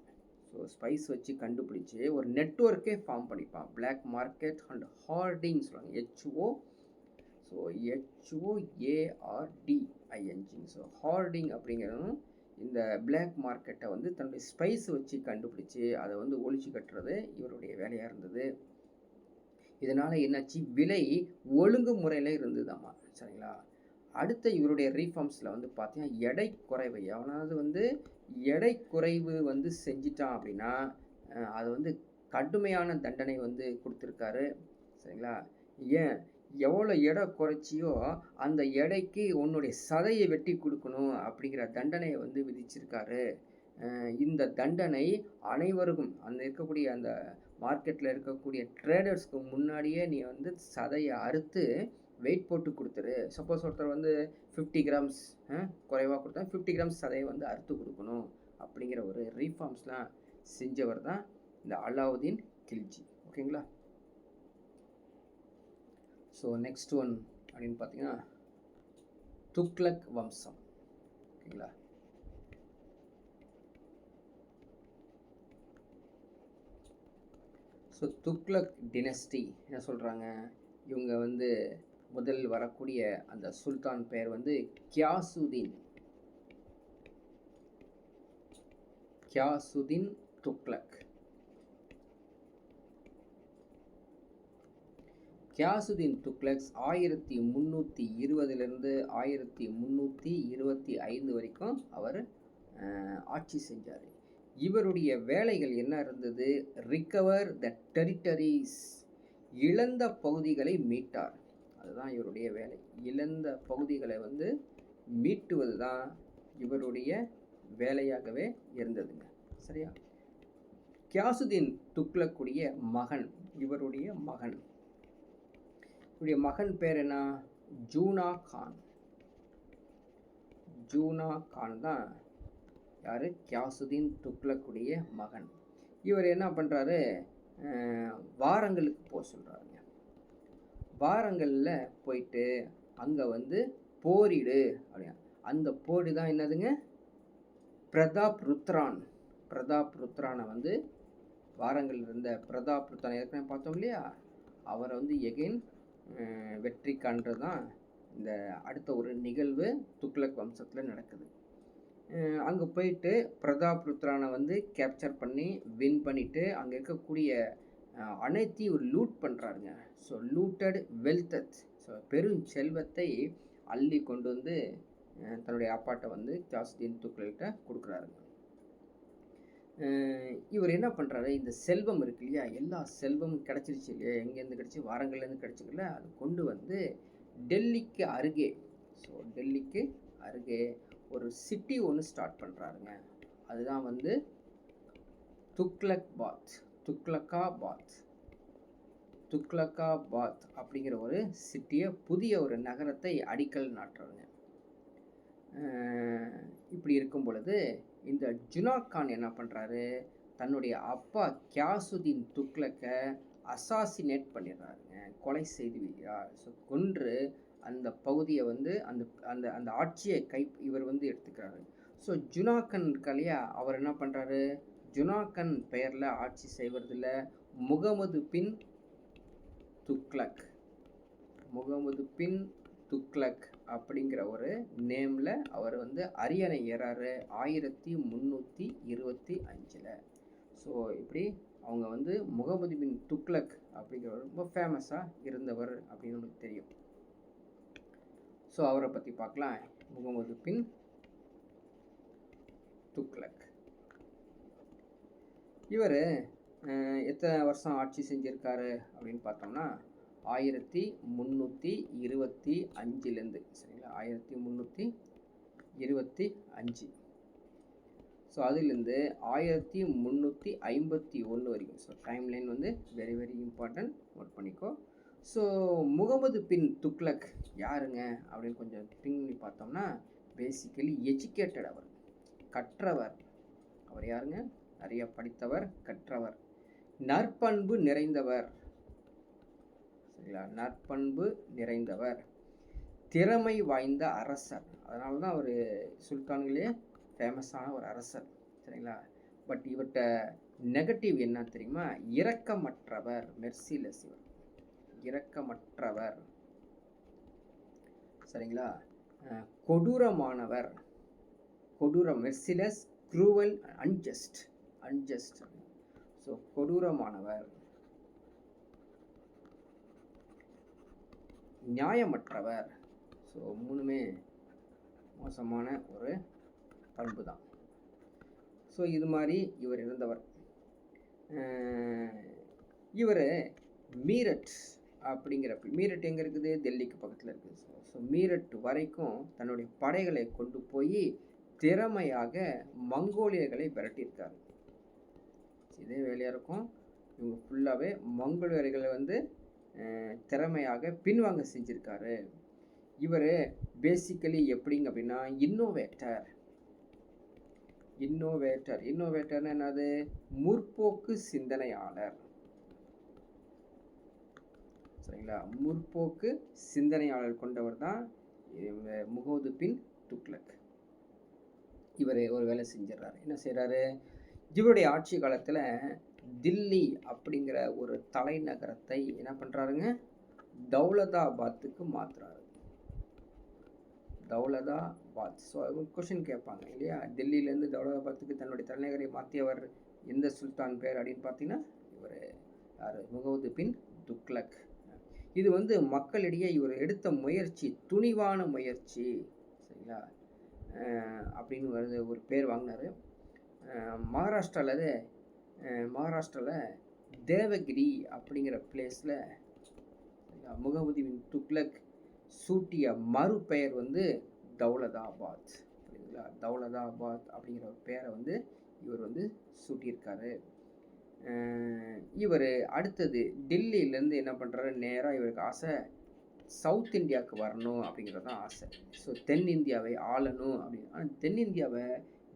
ஸோ ஸ்பைஸ் வச்சு கண்டுபிடிச்சி ஒரு நெட்வொர்க்கே ஃபார்ம் பண்ணிப்பான். பிளாக் மார்க்கெட் அண்ட் ஹார்டிங் சொல்லுவாங்க. HOARDING. ஸோ ஹார்டிங் அப்படிங்கிறதும் இந்த பிளாக் மார்க்கெட்டை வந்து தன்னுடைய ஸ்பைஸ் வச்சு கண்டுபிடிச்சி அதை வந்து ஒழிச்சு கட்டுறது இவருடைய வேலையாக இருந்தது. இதனால் என்னாச்சு? விலை ஒழுங்கு முறையில் இருந்ததாம்மா. சரிங்களா? அடுத்த இவருடைய ரீஃபார்ம்ஸில் வந்து பார்த்தீங்கன்னா எடை குறைவு. எவனாவது வந்து எடை குறைவு வந்து செஞ்சிட்டான் அப்படின்னா அது வந்து கடுமையான தண்டனை வந்து கொடுத்துருக்காரு. சரிங்களா? ஏன் எவ்வளோ எடை குறைச்சியோ அந்த எடைக்கு உன்னுடைய சதையை வெட்டி கொடுக்கணும் அப்படிங்கிற தண்டனையை வந்து விதிச்சிருக்காரு. இந்த தண்டனை அனைவருக்கும் அந்த இருக்கக்கூடிய அந்த மார்க்கெட்டில் இருக்கக்கூடிய ட்ரேடர்ஸ்க்கு முன்னாடியே நீ வந்து சதையை அறுத்து வெயிட் போட்டு கொடுத்துரு. சப்போஸ் ஒருத்தர் வந்து 50 கிராம்ஸ் குறைவாக கொடுத்தா 50 கிராம்ஸ் சதையை வந்து அறுத்து கொடுக்கணும் அப்படிங்கிற ஒரு ரீஃபார்ம்ஸ்லாம் செஞ்சவர் தான் இந்த அலாவுதீன் கில்ஜி. ஓகேங்களா. ஸோ நெக்ஸ்ட் ஒன் அப்படின்னு பார்த்தீங்கன்னா துக்ளக் வம்சம். ஓகேங்களா. ஸோ துக்ளக் டினஸ்டி என்ன சொல்கிறாங்க, இவங்க வந்து முதல் வரக்கூடிய அந்த சுல்தான் பெயர் வந்து கியாசுதீன் துக்ளக். கியாசுதீன் துக்ளக் 1320 1325 வரைக்கும் அவர் ஆட்சி செஞ்சார். இவருடைய வேலைகள் என்ன இருந்தது, ரிகவர் த டெரிட்டரிஸ், இழந்த பகுதிகளை மீட்டார். அதுதான் இவருடைய வேலை. இழந்த பகுதிகளை வந்து மீட்டுவது தான் இவருடைய வேலையாகவே இருந்ததுங்க. சரியா. கியாசுதீன் துக்ளக்குடைய மகன், இவருடைய மகன் பேர் என்ன, ஜூனா கான் தான் யார், கியாசுதீன் துக்ளக்குடைய மகன். இவர் என்ன பண்ணுறாரு, வாரங்களுக்கு போக சொல்கிறாருங்க. வாரங்களில் போயிட்டு அங்கே வந்து போரிடு அப்படின்னா, அந்த போரிடு தான் என்னதுங்க, பிரதாப் ருத்ரானை வந்து வாரங்கள் இருந்த பிரதாப் ருத்ரான் ஏற்கனவே பார்த்தோம் இல்லையா, அவரை வந்து எகெயின் வெற்றி காண்றது தான் இந்த அடுத்த ஒரு நிகழ்வு துக்ளக் வம்சத்தில் நடக்குது. அங்கே போயிட்டு பிரதாப் ருத்ரானை வந்து கேப்சர் பண்ணி வின் பண்ணிவிட்டு அங்கே இருக்கக்கூடிய அனைத்தையும் ஒரு லூட் பண்ணுறாருங்க. ஸோ லூட்டட் வெல்த், ஸோ பெரும் செல்வத்தை அள்ளி கொண்டு வந்து தன்னுடைய அப்பாட்டை வந்து கியாசுதீன் துக்ளக்கிட்ட கொடுக்குறாருங்க. இவர் என்ன பண்ணுறாரு, இந்த செல்வம் இருக்கு இல்லையா, எல்லா செல்வமும் கிடச்சிருச்சு இல்லையா, எங்கேருந்து கிடச்சி, வாரங்கள்லேருந்து கிடச்சிக்கல, அது கொண்டு வந்து டெல்லிக்கு அருகே, ஸோ டெல்லிக்கு அருகே ஒரு சிட்டி ஒன்று ஸ்டார்ட் பண்ணுறாருங்க. அதுதான் வந்து துக்ளக்காபாத் அப்படிங்கிற ஒரு சிட்டியை, புதிய ஒரு நகரத்தை அடிக்கல் நாட்டுறாருங்க. இப்படி இருக்கும் பொழுது இந்த ஜுனா கான் என்ன பண்ணுறாரு, தன்னுடைய அப்பா கியாசுதீன் துக்ளக்கை அசாசினேட் பண்ணிடுறாருங்க, கொலை செய்து விடுறார். ஸோ கொன்று அந்த பகுதியை வந்து அந்த அந்த அந்த ஆட்சியை இவர் வந்து எடுத்துக்கிறாரு. ஸோ ஜுனாகன் கலையா அவர் என்ன பண்ணுறாரு, ஜுனாகன் பெயரில் ஆட்சி செய்வதில் முகமது பின் துக்ளக் அப்படிங்கிற ஒரு நேமில் அவர் வந்து அரியணை ஏறாரு 1325. ஸோ இப்படி அவங்க வந்து முகமது பின் துக்ளக் அப்படிங்கிறவர் ரொம்ப ஃபேமஸாக இருந்தவர் அப்படின்னு நமக்கு தெரியும். ஸோ அவரை பற்றி பார்க்கலாம். முகமது பின் துக்ளக் இவர் எத்தனை வருஷம் ஆட்சி செஞ்சுருக்காரு அப்படின்னு பார்த்தோம்னா 1325 சரிங்களா, 1325. ஸோ அதுலேருந்து 1351 வரைக்கும். ஸோ டைம்லைன் வந்து வெரி வெரி இம்பார்ட்டன்ட், நோட் பண்ணிக்கோ. ஸோ முகமது பின் துக்ளக் யாருங்க அப்படின்னு கொஞ்சம் திங்க் பண்ணி பார்த்தோம்னா, பேசிக்கலி எஜுகேட்டட், அவர் கற்றவர். அவர் யாருங்க, நிறைய படித்தவர், கற்றவர், நற்பண்பு நிறைந்தவர் சரிங்களா, நற்பண்பு நிறைந்தவர், திறமை வாய்ந்த அரசர். அதனால தான் அவர் சுல்தான்களே ஃபேமஸான ஒரு அரசர் சரிங்களா. பட் இவர்கிட்ட நெகட்டிவ் என்ன தெரியுமா, இரக்கமற்றவர், மெர்சிலெஸ், இரக்கமற்றவர் சரிங்களா, கொடூரமானவர், மெர்சிலெஸ், க்ரூவல், அன்ஜஸ்ட். ஸோ கொடூரமானவர், நியாயமற்றவர். ஸோ மூணுமே மோசமான ஒரு பண்பு தான். ஸோ இது மாதிரி இவர் இருந்தவர். இவர் மீரட் அப்படிங்கிற, மீரட் எங்கே இருக்குது, டெல்லிக்கு பக்கத்தில் இருக்குது. ஸோ மீரட் வரைக்கும் தன்னுடைய படைகளை கொண்டு போய் திறமையாக மங்கோலியர்களை விரட்டியிருக்காரு. இதே வேலையாக இருக்கும். இவங்க ஃபுல்லாகவே மங்கோலியர்களை வந்து திறமையாக பின்வாங்க செஞ்சுருக்காரு. இவர் பேசிக்கலி எப்படிங்க அப்படின்னா இன்னோவேட்டர்னு என்னது? முற்போக்கு சிந்தனையாளர். சரிங்களா? முற்போக்கு சிந்தனையாளர் கொண்டவர் தான் முகமது பின் துக்ளக். இவர் ஒரு வேலை செஞ்சிடறாரு. என்ன செய்கிறாரு? இவருடைய ஆட்சி காலத்தில் தில்லி அப்படிங்கிற ஒரு தலைநகரத்தை என்ன பண்ணுறாருங்க? தௌலதாபாத்துக்கு மாற்றுறாரு. தௌலதாபாத். ஸோ கொஷின் கேட்பாங்க இல்லையா? டெல்லியிலேருந்து தௌலதாபாத்துக்கு தன்னுடைய தலைநகரை மாற்றியவர் எந்த சுல்தான் பேர் அப்படின்னு பார்த்தீங்கன்னா இவர் யார்? முகமது பின் துக்ளக். இது வந்து மக்களிடையே இவர் எடுத்த முயற்சி துணிவான முயற்சி. சரிங்களா? அப்படின்னு வருது ஒரு பேர் வாங்கினார். மகாராஷ்டிராவில் தேவகிரி அப்படிங்கிற பிளேஸில் முகமது பின் துக்ளக் சூட்டிய மறுபெயர் வந்து தௌலதாபாத். சரிங்களா? தௌலதாபாத் அப்படிங்கிற ஒரு பேரை வந்து இவர் வந்து சூட்டியிருக்காரு. இவர் அடுத்தது டெல்லியிலேருந்து என்ன பண்ணுறாரு? நேராக இவருக்கு ஆசை சவுத் இந்தியாவுக்கு வரணும் அப்படிங்கிறது தான் ஆசை. ஸோ தென்னிந்தியாவை ஆளணும் அப்படின்னு. ஆனால் தென்னிந்தியாவை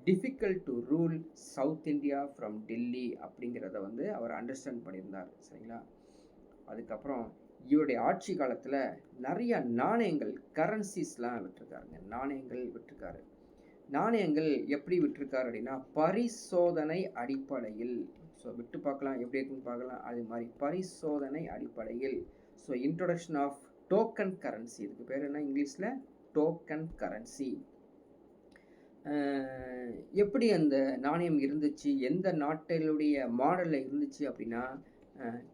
difficult to rule South India from Delhi அப்படிங்கிறத வந்து அவர் அண்டர்ஸ்டாண்ட் பண்ணியிருந்தார். சரிங்களா? அதுக்கப்புறம் இவருடைய ஆட்சி காலத்தில் நிறைய நாணயங்கள் கரன்சிஸ்லாம் விட்டுருக்காருங்க. நாணயங்கள் எப்படி விட்டுருக்காரு அப்படின்னா பரிசோதனை அடிப்படையில். ஸோ விட்டு பார்க்கலாம் எப்படி இருக்குன்னு பார்க்கலாம். அது மாதிரி பரிசோதனை அடிப்படையில். So introduction of token currency. இதுக்கு பேர் என்ன இங்கிலீஷில்? Token currency. எப்படி அந்த நாணயம் இருந்துச்சு, எந்த நாட்டினுடைய மாடலில் இருந்துச்சு அப்படின்னா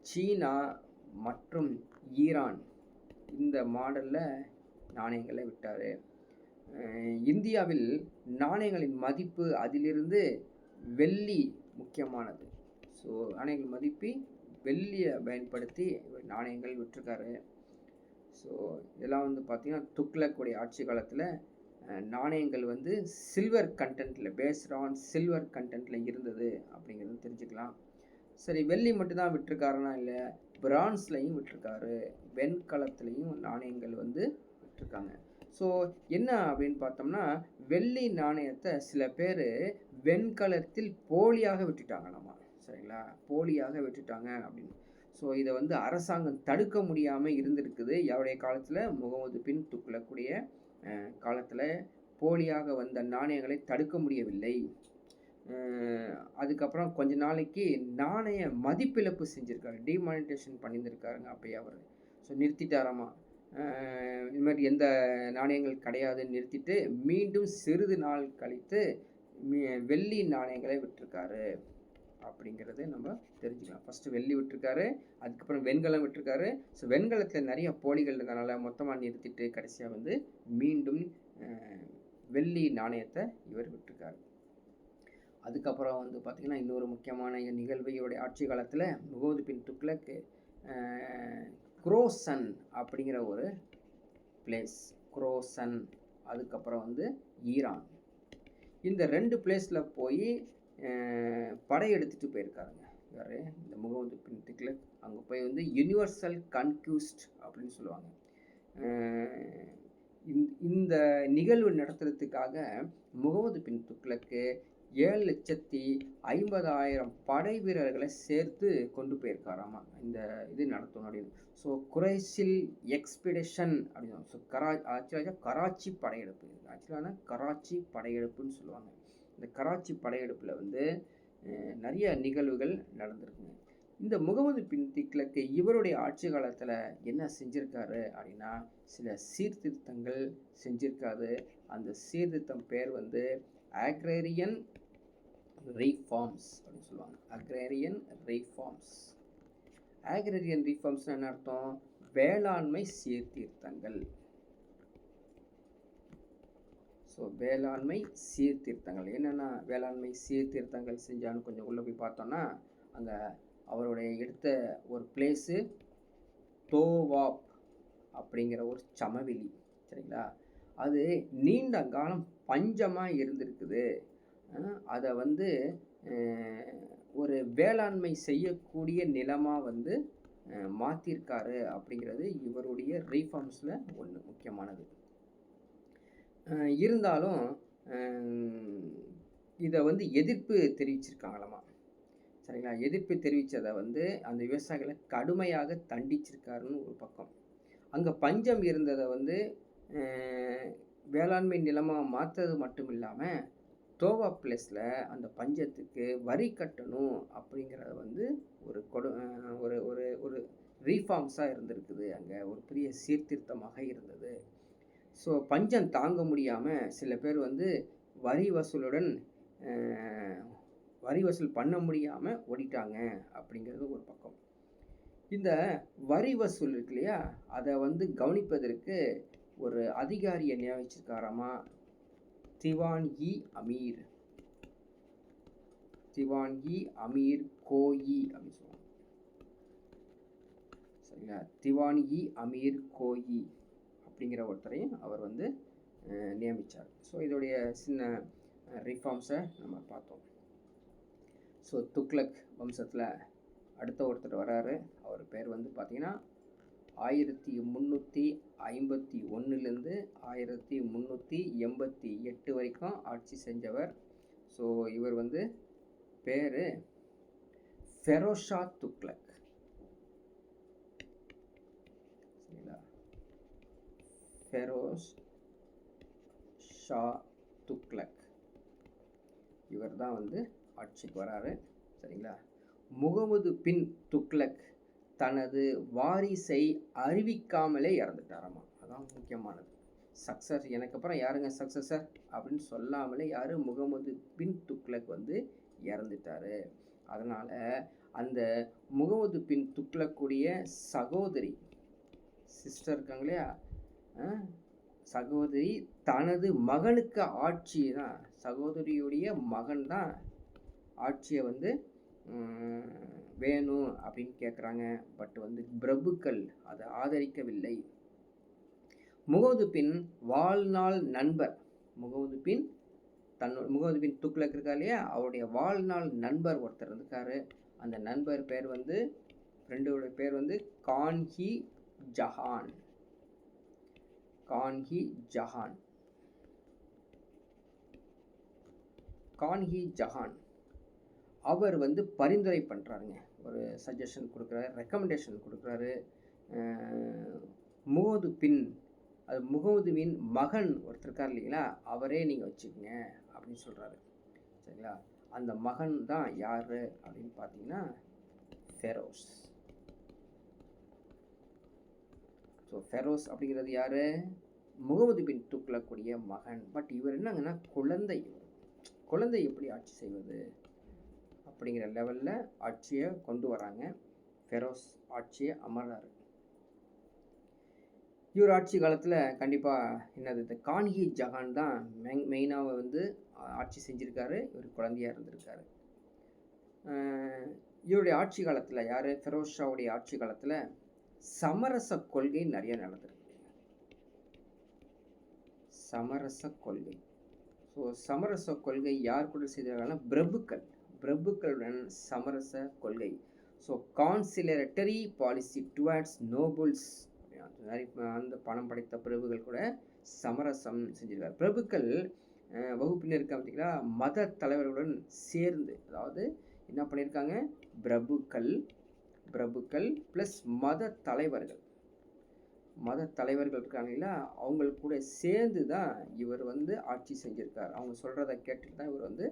சீனா மற்றும் ஈரான் இந்த மாடலில் நாணயங்களை விட்டார். இந்தியாவில் நாணயங்களின் மதிப்பு அதிலிருந்து வெள்ளி முக்கியமானது. ஸோ நாணயங்கள் மதிப்பு வெள்ளியை பயன்படுத்தி நாணயங்கள் விட்டுருக்காரு. ஸோ இதெல்லாம் வந்து பார்த்திங்கன்னா துக்ளக்குடைய ஆட்சி காலத்தில் நாணயங்கள் வந்து சில்வர் கண்டென்ட்டில் பேஸ்ட் ஆன் சில்வர் கண்டென்ட்டில் இருந்தது அப்படிங்கிறது தெரிஞ்சுக்கலாம். சரி, வெள்ளி மட்டும்தான் விட்டுருக்காருன்னா இல்லை, பிரான்ஸ்லையும் விட்டுருக்காரு, வெண்கலத்துலேயும் நாணயங்கள் வந்து விட்டுருக்காங்க. ஸோ என்ன அப்படின்னு பார்த்தோம்னா வெள்ளி நாணயத்தை சில பேர் வெண்கலத்தில் போலியாக விட்டுட்டாங்க. நம்ம சரிங்களா? போலியாக விட்டுட்டாங்க அப்படின்னு. ஸோ இதை வந்து அரசாங்கம் தடுக்க முடியாமல் இருந்திருக்குது. யாருடைய காலத்தில்? முகமது பின் துக்ளக்குடைய காலத்தில் போலியாக வந்த நாணயங்களை தடுக்க முடியவில்லை. அதுக்கப்புறம் கொஞ்ச நாளைக்கு நாணய மதிப்பிழப்பு செஞ்சுருக்காரு, டிமானிட்டேஷன் பண்ணியிருந்திருக்காருங்க அப்பயே அவர். ஸோ நிறுத்திட்டாராமா. இது மாதிரி எந்த நாணயங்கள் கிடையாதுன்னு நிறுத்திட்டு மீண்டும் சிறிது நாள் கழித்து வெள்ளி நாணயங்களை விட்டுருக்காரு அப்படிங்கிறது நம்ம தெரிஞ்சுக்கலாம். ஃபஸ்ட்டு வெள்ளி விட்டுருக்காரு, அதுக்கப்புறம் வெண்கலம் விட்டுருக்காரு. ஸோ வெண்கலத்தில் நிறைய போலிகள் இருந்தனால மொத்தமாக நிறுத்திட்டு கடைசியாக வந்து மீண்டும் வெள்ளி நாணயத்தை இவர் விட்டுருக்காரு. அதுக்கப்புறம் வந்து பார்த்திங்கன்னா இன்னொரு முக்கியமான நிகழ்வு இவருடைய ஆட்சி காலத்தில் முகமது பின் துக்ளக் குரோசன் அப்படிங்கிற ஒரு பிளேஸ், குரோசன், அதுக்கப்புறம் வந்து ஈரான், இந்த 2 பிளேஸில் போய் படையெடுத்துட்டு போயிருக்காருங்க. யார்? இந்த முகமது பின் துக்ளக். அங்கே போய் வந்து யுனிவர்சல் கன்க்யூஸ்ட் அப்படின்னு சொல்லுவாங்க. இந்த நிகழ்வு நடத்துறதுக்காக முகமது பின் துக்ளக்கு 7,50,000 படை வீரர்களை சேர்த்து கொண்டு போயிருக்காராமா இந்த இது நடத்தணும் அப்படின்னு. ஸோ குரைசில் எக்ஸ்பிடிஷன் அப்படின்னு. ஸோ ஆக்சுவலாக கராச்சி படையெடுப்பு, ஆக்சுவலான கராச்சி படையெடுப்புன்னு சொல்லுவாங்க. இந்த கராச்சி படையெடுப்பில் வந்து நிறைய நிகழ்வுகள் நடந்திருக்குங்க. இந்த முகமது பின் துக்ளக் இவருடைய ஆட்சி காலத்தில் என்ன செஞ்சுருக்காரு அப்படின்னா சில சீர்திருத்தங்கள் செஞ்சுருக்காரு. அந்த சீர்திருத்தம் பேர் வந்து அக்ரேரியன் ரீஃபார்ம்ஸ் அப்படின்னு சொல்லுவாங்க. அக்ரேரியன் ரீஃபார்ம்ஸ் என்ன அர்த்தம்? வேளாண்மை சீர்திருத்தங்கள். ஸோ வேளாண்மை சீர்திருத்தங்கள் என்னென்னா வேளாண்மை சீர்திருத்தங்கள் செஞ்சான்னு கொஞ்சம் உள்ளே போய் பார்த்தோன்னா அங்கே அவருடைய எடுத்த ஒரு பிளேஸு தோவாப் அப்படிங்கிற ஒரு சமவெளி. சரிங்களா? அது நீண்ட காலம் பஞ்சமாக இருந்திருக்குது. அதை வந்து ஒரு வேளாண்மை செய்யக்கூடிய நிலமாக வந்து மாற்றிருக்காரு அப்படிங்கிறது இவருடைய ரீஃபார்ம்ஸில் ஒன்று முக்கியமானது. இருந்தாலும் இதை வந்து எதிர்ப்பு தெரிவிச்சிருக்காங்களாமா. சரிங்களா? எதிர்ப்பு தெரிவித்ததை வந்து அந்த விவசாயிகளை கடுமையாக தண்டிச்சிருக்காருன்னு ஒரு பக்கம். அங்கே பஞ்சம் இருந்ததை வந்து வேளாண்மை நிலமாக மாற்றுறது மட்டும் இல்லாமல் தோவா பிளேஸில் அந்த பஞ்சத்துக்கு வரி கட்டணும் அப்படிங்கிறத வந்து ஒரு ஒரு ஒரு ஒரு ரீஃபார்ம்ஸாக இருந்திருக்குது. அங்கே ஒரு பெரிய சீர்திருத்தமாக இருந்தது. ஸோ பஞ்சம் தாங்க முடியாமல் சில பேர் வந்து வரி வசூல் பண்ண முடியாமல் ஓடிட்டாங்க அப்படிங்கிறது ஒரு பக்கம். இந்த வரி வசூல் இருக்கு இல்லையா, அதை வந்து கவனிப்பதற்கு ஒரு அதிகாரியை நியமிச்சிருக்காராமா, திவான்-இ-அமீர் கோயி அப்படின்னு சொல்லுவாங்க. சரிங்களா? திவான்-இ-அமீர் கோயி அப்படிங்கிற ஒருத்தரையும் அவர் வந்து நியமித்தார். ஸோ இதோடைய சின்ன ரிஃபார்ம்ஸை நம்ம பார்த்தோம். ஸோ துக்ளக் வம்சத்தில் அடுத்த ஒருத்தர் வராரு. அவர் பேர் வந்து பார்த்திங்கன்னா 1351லேருந்து 1388 வரைக்கும் ஆட்சி செஞ்சவர். ஸோ இவர் வந்து பேர் ஃபெரோஸ் ஷா துக்ளக். சரிங்களா? ஃபெரோஸ் ஷா துக்ளக் இவர் தான் வந்து ஆட்சிக்கு வராரு. சரிங்களா? முகமது பின் துக்ளக் தனது வாரிசை அறிவிக்காமலே இறந்துட்டாராமா. அதான் முக்கியமானது. எனக்கு அப்புறம் யாருங்க சக்சஸர் அப்படின்னு சொல்லாமலே யார் முகமது பின் துக்ளக் வந்து இறந்துட்டாரு. அதனால் அந்த முகமது பின் துக்ளக்குடைய சகோதரி சிஸ்டர் இருக்காங்க இல்லையா, சகோதரி தனது மகனுக்கு ஆட்சி தான், சகோதரியுடைய மகன் தான் ஆட்சியை வந்து வேணும் அப்படின்னு கேட்குறாங்க. பட் வந்து பிரபுக்கள் அதை ஆதரிக்கவில்லை. முகமது பின் வாழ்நாள் நண்பர், முகமது பின் துக்ளக் இருக்கா இல்லையா, அவருடைய வாழ்நாள் நண்பர் ஒருத்தர் இருக்காரு. அந்த நண்பர் பேர் வந்து ஃப்ரெண்டோட பேர் வந்து கான்ஹி ஜஹான். அவர் வந்து பரிந்துரை பண்ணுறாருங்க, ஒரு சஜஷன் கொடுக்குறாரு, ரெக்கமெண்டேஷன் கொடுக்குறாரு. முகமதுவின் மகன் ஒருத்தர் இருக்கார் இல்லைங்களா, அவரே நீங்கள் வச்சுக்கோங்க அப்படின்னு சொல்கிறாரு. சரிங்களா? அந்த மகன் தான் யார் அப்படின்னு பார்த்தீங்கன்னா ஃபெரோஸ். ஸோ ஃபெரோஸ் அப்படிங்கிறது யார்? முகமது பின் துக்ளக்குடைய மகன். பட் இவர் என்னங்கன்னா குழந்தை எப்படி ஆட்சி செய்வது அப்படிங்கிற லெவலில் ஆட்சியை கொண்டு வராங்க. ஃபெரோஸ் ஆட்சியை அமர்றாரு. இவர் ஆட்சி காலத்தில் கண்டிப்பாக என்னது, இந்த கான்ஹி ஜஹான் தான் மெயினாக வந்து ஆட்சி செஞ்சுருக்காரு. இவர் குழந்தையாக இருந்திருக்காரு. இவருடைய ஆட்சி காலத்தில் யார், ஃபெரோஸ் ஷாவுடைய ஆட்சி காலத்தில் சமரச கொள்கை நிறைய நடந்திருக்கு. சமரச கொள்கை. ஸோ சமரச கொள்கை யார் கூட செய்திருக்காங்கன்னா பிரபுக்களுடன் சமரச கொள்கை. ஸோ கான்சிலரட்டரி பாலிசி டுவர்ட்ஸ் நோபல்ஸ், அந்த பணம் படைத்த பிரபுகள் கூட சமரசம் செஞ்சிருக்காரு. பிரபுக்கள் வகுப்பினர் பார்த்தீங்கன்னா மத தலைவர்களுடன் சேர்ந்து, அதாவது என்ன பண்ணியிருக்காங்க, பிரபுக்கள் ப்ளஸ் மத தலைவர்கள் இருக்காங்களா, அவங்களுக்கு கூட சேர்ந்து தான் இவர் வந்து ஆட்சி செஞ்சுருக்கார். அவங்க சொல்கிறத கேட்டுட்டு தான் இவர் வந்து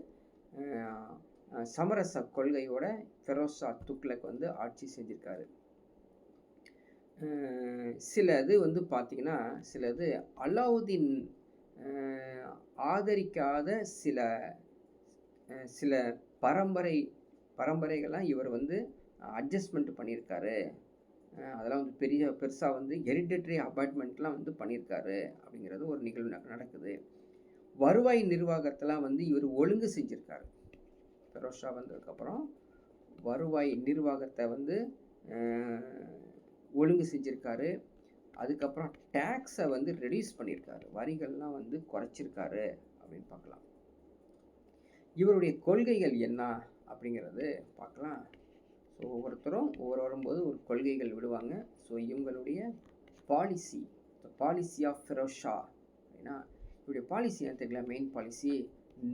சமரச கொள்கையோட ஃபெரோஸ் ஷா துக்ளக் வந்து ஆட்சி செஞ்சுருக்காரு. சிலது வந்து பார்த்திங்கன்னா, சிலது அலாவுதீன் ஆதரிக்காத சில பரம்பரைகள்லாம் இவர் வந்து அட்ஜஸ்ட்மெண்ட் பண்ணியிருக்காரு. அதெல்லாம் வந்து பெருசாக வந்து ஹெரிடிட்டரி அப்பாயின்மெண்ட்லாம் வந்து பண்ணியிருக்காரு அப்படிங்கிறது ஒரு நிகழ்வு நடக்குது. வருவாய் நிர்வாகத்தெல்லாம் வந்து இவர் ஒழுங்கு செஞ்சுருக்காரு. ஃபெரோஸ் ஷா வந்ததுக்கப்புறம் வருவாய் நிர்வாகத்தை வந்து ஒழுங்கு செஞ்சுருக்காரு. அதுக்கப்புறம் டேக்ஸை வந்து ரெடியூஸ் பண்ணியிருக்காரு, வரிகள்லாம் வந்து குறைச்சிருக்காரு அப்படின்னு பார்க்கலாம். இவருடைய கொள்கைகள் என்ன அப்படிங்கிறது பார்க்கலாம். ஸோ ஒவ்வொருத்தரும் வரும்போது ஒரு கொள்கைகள் விடுவாங்க. ஸோ இவங்களுடைய policy, policy of Feroz Shah அப்படின்னா இவருடைய பாலிசி என்ன தெரியல, மெயின் பாலிசி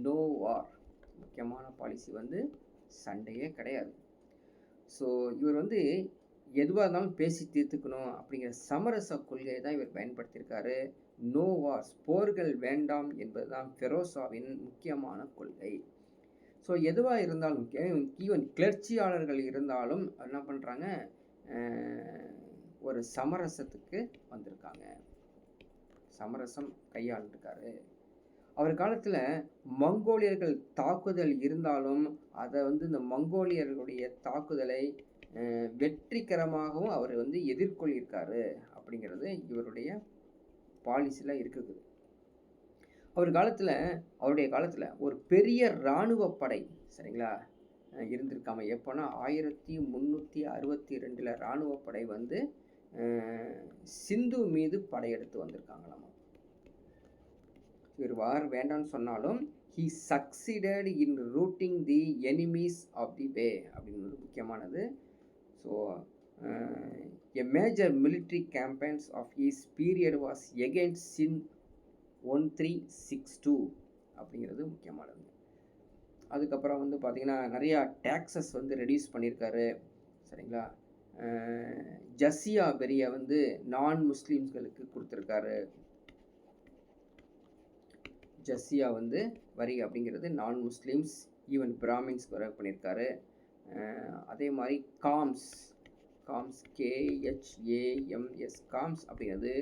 நோ வார். முக்கியமான பாலிசி வந்து சண்டையே கிடையாது. ஸோ இவர் வந்து எதுவாக இருந்தாலும் பேசி தீர்த்துக்கணும் அப்படிங்கிற சமரச கொள்கையை தான் இவர் பயன்படுத்தியிருக்காரு. நோ வார்ஸ், போர்கள் வேண்டாம் என்பது தான் ஃபெரோஷாவின் முக்கியமான கொள்கை. ஸோ எதுவாக இருந்தாலும் ஈவன் கிளர்ச்சியாளர்கள் இருந்தாலும் என்ன பண்ணுறாங்க, ஒரு சமரசத்துக்கு வந்திருக்காங்க, சமரசம் கையாண்டிருக்காரு. அவர் காலத்தில் மங்கோலியர்கள் தாக்குதல் இருந்தாலும் அதை வந்து இந்த மங்கோலியர்களுடைய தாக்குதலை வெற்றிகரமாகவும் அவர் வந்து எதிர்கொள்ளியிருக்காரு அப்படிங்கிறது இவருடைய பாலிசியில் இருக்குது. அவருடைய காலத்தில் ஒரு பெரிய இராணுவ படை, சரிங்களா, இருந்திருக்காம. எப்போனா 1362 இராணுவ படை வந்து சிந்து மீது படையெடுத்து வந்திருக்காங்களாமா. இவர் வார் வேண்டாம்னு சொன்னாலும் he succeeded in routing the enemies of the way அப்படின்றது முக்கியமானது. So a major military campaigns of his period was against Sind 1362 அப்படிங்கிறது முக்கியமானது. அதுக்கப்புறம் வந்து பார்த்திங்கன்னா நிறையா டேக்ஸஸ் வந்து ரெடியூஸ் பண்ணியிருக்காரு, சரிங்களா. ஜசியா வெரியை வந்து நான் முஸ்லீம்களுக்கு கொடுத்துருக்காரு. ஜசியா வந்து வரி அப்படிங்கிறது நான் முஸ்லீம்ஸ், ஈவன் பிராமின்ஸ் வர பண்ணியிருக்காரு. அதே மாதிரி காம்ஸ் KHAMS காம்ஸ் அப்படிங்கிறது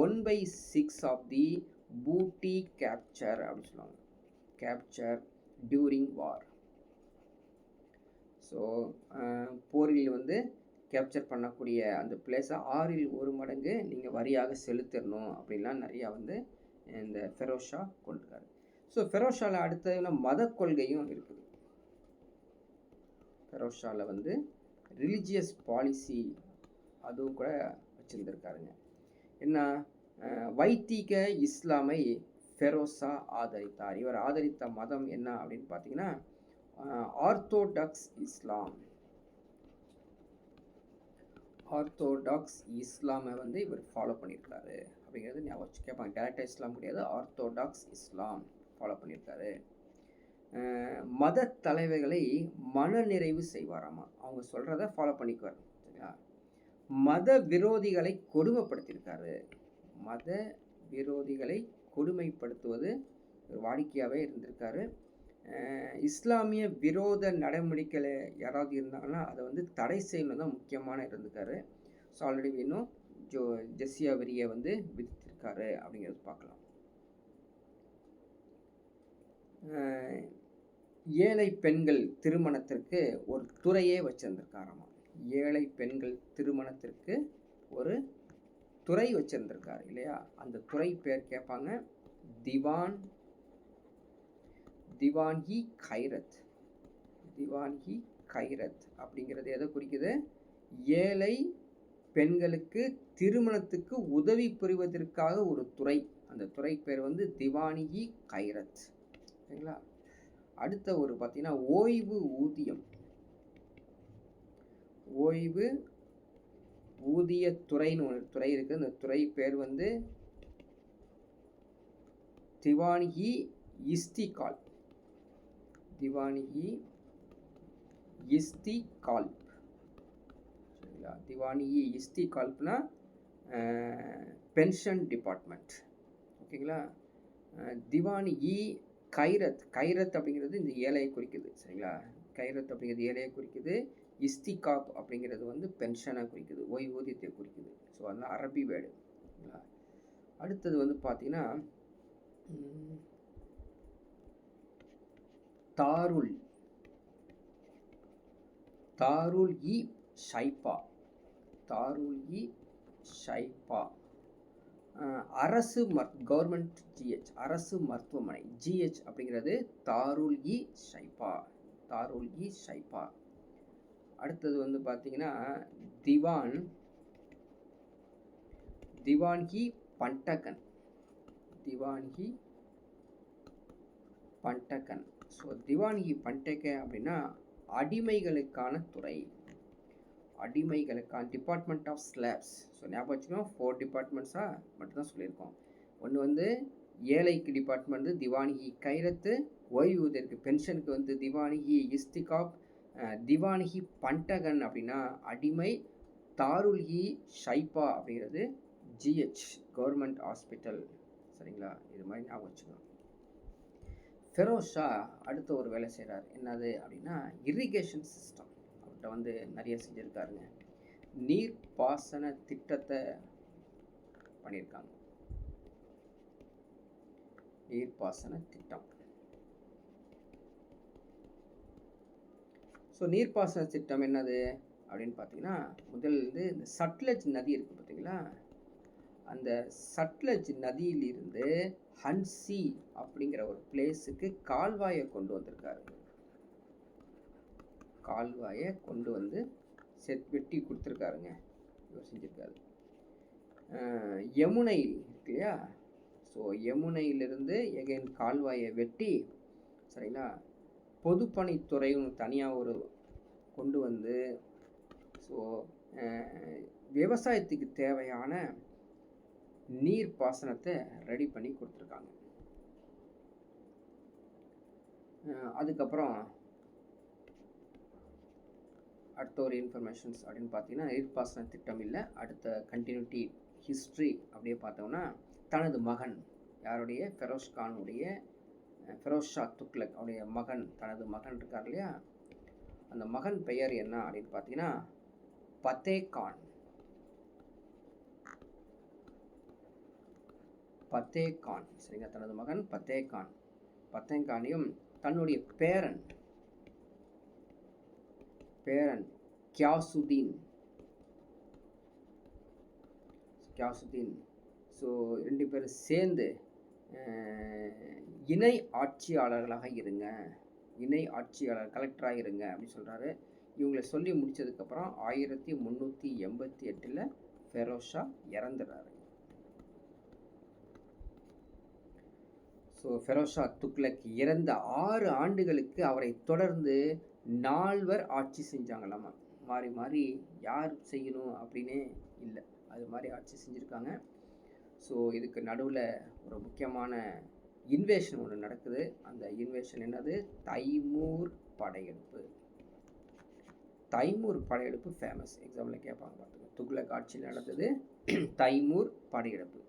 1/6 ஆஃப் தி பூட்டி கேப்சர் அப்படின்னு சொல்லுவாங்க, கேப்சர் டியூரிங் வார். ஸோ போரில் வந்து கேப்சர் பண்ணக்கூடிய அந்த பிளேஸை 1/6 மடங்கு நீங்கள் வரியாக செலுத்திடணும் அப்படின்லாம் நிறையா வந்து இந்த ஃபெரோஸ் ஷா கொண்டிருக்காரு. ஸோ ஃபெரோஸ் ஷாவில் அடுத்த மத கொள்கையும் இருக்குது. ஃபெரோஸ் ஷாவில் வந்து ரிலிஜியஸ் பாலிசி அதுவும் கூட வச்சுருந்துருக்காருங்க. என்ன, வைத்திக இஸ்லாமை ஃபெரோஸ் ஷா ஆதரித்தார். இவர் ஆதரித்த மதம் என்ன அப்படின்னு பார்த்தீங்கன்னா ஆர்த்தோடாக்ஸ் இஸ்லாம். ஆர்த்தோடாக்ஸ் இஸ்லாமை வந்து இவர் ஃபாலோ பண்ணியிருக்காரு அப்படிங்கிறது ஞாபகம் வச்சு கேட்பாங்க. டேரக்டாக இஸ்லாம் கிடையாது, ஆர்த்தோடாக்ஸ் இஸ்லாம் ஃபாலோ பண்ணியிருக்காரு. மத தலைவர்களை மனநிறைவு செய்வாராமா, அவங்க சொல்கிறத ஃபாலோ பண்ணிக்குவார், சரிங்களா. மத விரோதிகளை கொடுமைப்படுத்தியிருக்காரு. மத விரோதிகளை கொடுமைப்படுத்துவது ஒரு வாடிக்கையாகவே இருந்திருக்காரு. இஸ்லாமிய விரோத நடவடிக்கைகள் யாராவது இருந்தாங்கன்னா அதை வந்து தடை செய்யணும் தான் முக்கியமான இருந்திருக்காரு. ஸோ ஆல்ரெடி இன்னும் ஜசியா வரியை வந்து விதித்திருக்காரு அப்படிங்கிறது பார்க்கலாம். ஏழை பெண்கள் திருமணத்திற்கு ஒரு துறையே வச்சிருந்திருக்காராமா. ஏழை பெண்கள் திருமணத்திற்கு ஒரு துறை வச்சிருந்திருக்காரு இல்லையா. அந்த துறை பேர் கேட்பாங்க திவான்ஹி கைரத். திவான்ஹி கைரத் அப்படிங்கிறது எதை குறிக்குது, ஏழை பெண்களுக்கு திருமணத்துக்கு உதவி புரிவதற்காக ஒரு துறை. அந்த துறை பேர் வந்து திவான்ஹி கைரத், சரிங்களா. அடுத்த ஒரு பார்த்தீங்கன்னா ஓய்வு ஊதிய துறைன்னு ஒரு துறை இருக்குது. அந்த துறை பேர் வந்து திவான்ஹி இஸ்திகால். திவான்ஹி இஸ்திகால்ப், சரிங்களா. திவான்ஹி இஸ்திகால்ப்னா பென்ஷன் டிபார்ட்மெண்ட், ஓகேங்களா. திவான்ஹி கைரத் அப்படிங்கிறது இந்த ஏழையை குறிக்குது, சரிங்களா. கைரத் அப்படிங்கிறது ஏழையை குறிக்குது. இஸ்திகாப் அப்படிங்கிறது வந்து பென்ஷனை குறிக்குது, ஓய்வூதியத்தை குறிக்குது. ஸோ அதனால் அரபி வேர்டு, சரிங்களா. அடுத்தது வந்து பார்த்தீங்கன்னா தாருல் இ ஷைபா. அரசு கவர்மெண்ட் ஜிஹெச், அரசு மருத்துவமனை ஜிஹெச் அப்படிங்கிறது தாருல் இ ஷைபா. அடுத்தது வந்து பார்த்தீங்கன்னா திவான்ஹி பண்டகன். ஸோ திவான்ஹி பண்டக அப்படின்னா அடிமைகளுக்கான துறை, அடிமைகளுக்கான டிபார்ட்மெண்ட் ஆஃப் ஸ்லாப்ஸ். ஸோ ஞாபகம் வச்சுக்கணும், 4 டிபார்ட்மெண்ட்ஸாக மட்டும்தான் சொல்லியிருக்கோம். ஒன்று வந்து ஏழைக்கு டிபார்ட்மெண்ட் திவானிகி கைரத்து, ஓய்வூதியருக்கு பென்ஷனுக்கு வந்து திவானிகி இஸ்திகாப், திவானிகி பண்டகன் அப்படின்னா அடிமை, தாருல்ஹி ஷைப்பா அப்படிங்கிறது ஜிஹெச் கவர்மெண்ட் ஹாஸ்பிட்டல். சரிங்களா, இது மாதிரி ஞாபகம் வச்சுக்கணும். ஃபெரோஸ் ஷா அடுத்த ஒரு வேலை செய்கிறார். என்னது அப்படின்னா இரிகேஷன் சிஸ்டம். அவர்கிட்ட வந்து நிறைய செஞ்சுருக்காருங்க. நீர்ப்பாசன திட்டத்தை பண்ணியிருக்காங்க. நீர்ப்பாசன திட்டம். ஸோ நீர்ப்பாசன திட்டம் என்னது அப்படின்னு பார்த்தீங்கன்னா, முதல்ல இந்த சட்லஜ் நதி இருக்குது பார்த்தீங்களா, அந்த சட்லஜ் நதியிலிருந்து ஹன்சி அப்படிங்கிற ஒரு பிளேஸுக்கு கால்வாயை கொண்டு வந்திருக்காரு. கால்வாயை கொண்டு வந்து வெட்டி கொடுத்துருக்காருங்க. இவர் செஞ்சுருக்காரு. யமுனை இருக்கு இல்லையா, ஸோ யமுனையிலிருந்து எகைன் கால்வாயை வெட்டி, சரிங்களா, பொதுப்பணித்துறையும் தனியாக ஒரு கொண்டு வந்து, ஸோ விவசாயத்துக்கு தேவையான நீர் பாசனத்தை ரெடி பண்ணி கொடுத்துருக்காங்க. அதுக்கப்புறம் அடுத்த ஒரு இன்ஃபர்மேஷன்ஸ் அப்படின்னு பார்த்தீங்கன்னா, நீர்ப்பாசன திட்டம் இல்லை, அடுத்த கண்டினியூட்டி ஹிஸ்ட்ரி அப்படியே பார்த்தோம்னா, தனது மகன் யாருடைய ஃபெரோஸ் ஷா துக்ளக் அவருடைய மகன், தனது மகன் இருக்கார் இல்லையா, அந்த மகன் பெயர் என்ன அப்படின்னு பார்த்தீங்கன்னா பத்தே கான். பத்தே கான், சரிங்க, தனது மகன் பத்தே கான். பத்தே கானையும் தன்னுடைய பேரன் கியாசுதீன். ஸோ 2 பேரும் சேர்ந்து இணை ஆட்சியாளர்களாக இருங்க, இணை ஆட்சியாளர் கலெக்டராக இருங்க அப்படின்னு சொல்கிறாரு. இவங்களை சொல்லி முடித்ததுக்கப்புறம் 1388 ஃபெரோஸ் ஷா இறந்துடுறாரு. ஸோ ஃபெரோஸ் ஷா துக்ளக் இறந்த 6 ஆண்டுகளுக்கு அவரை தொடர்ந்து 4 ஆட்சி செஞ்சாங்களாமா. மாறி மாறி யார் செய்யணும் அப்படின்னே இல்லை, அது மாதிரி ஆட்சி செஞ்சுருக்காங்க. ஸோ இதுக்கு நடுவில் ஒரு முக்கியமான இன்வேஷன் ஒன்று நடக்குது. அந்த இன்வேஷன் என்னது? தைமூர் படையெடுப்பு. தைமூர் படையெடுப்பு ஃபேமஸ், எக்ஸாம்பிள் கேட்பாங்க பார்த்துங்க. துக்ளக் ஆட்சியில் நடந்தது தைமூர் படையெடுப்பு.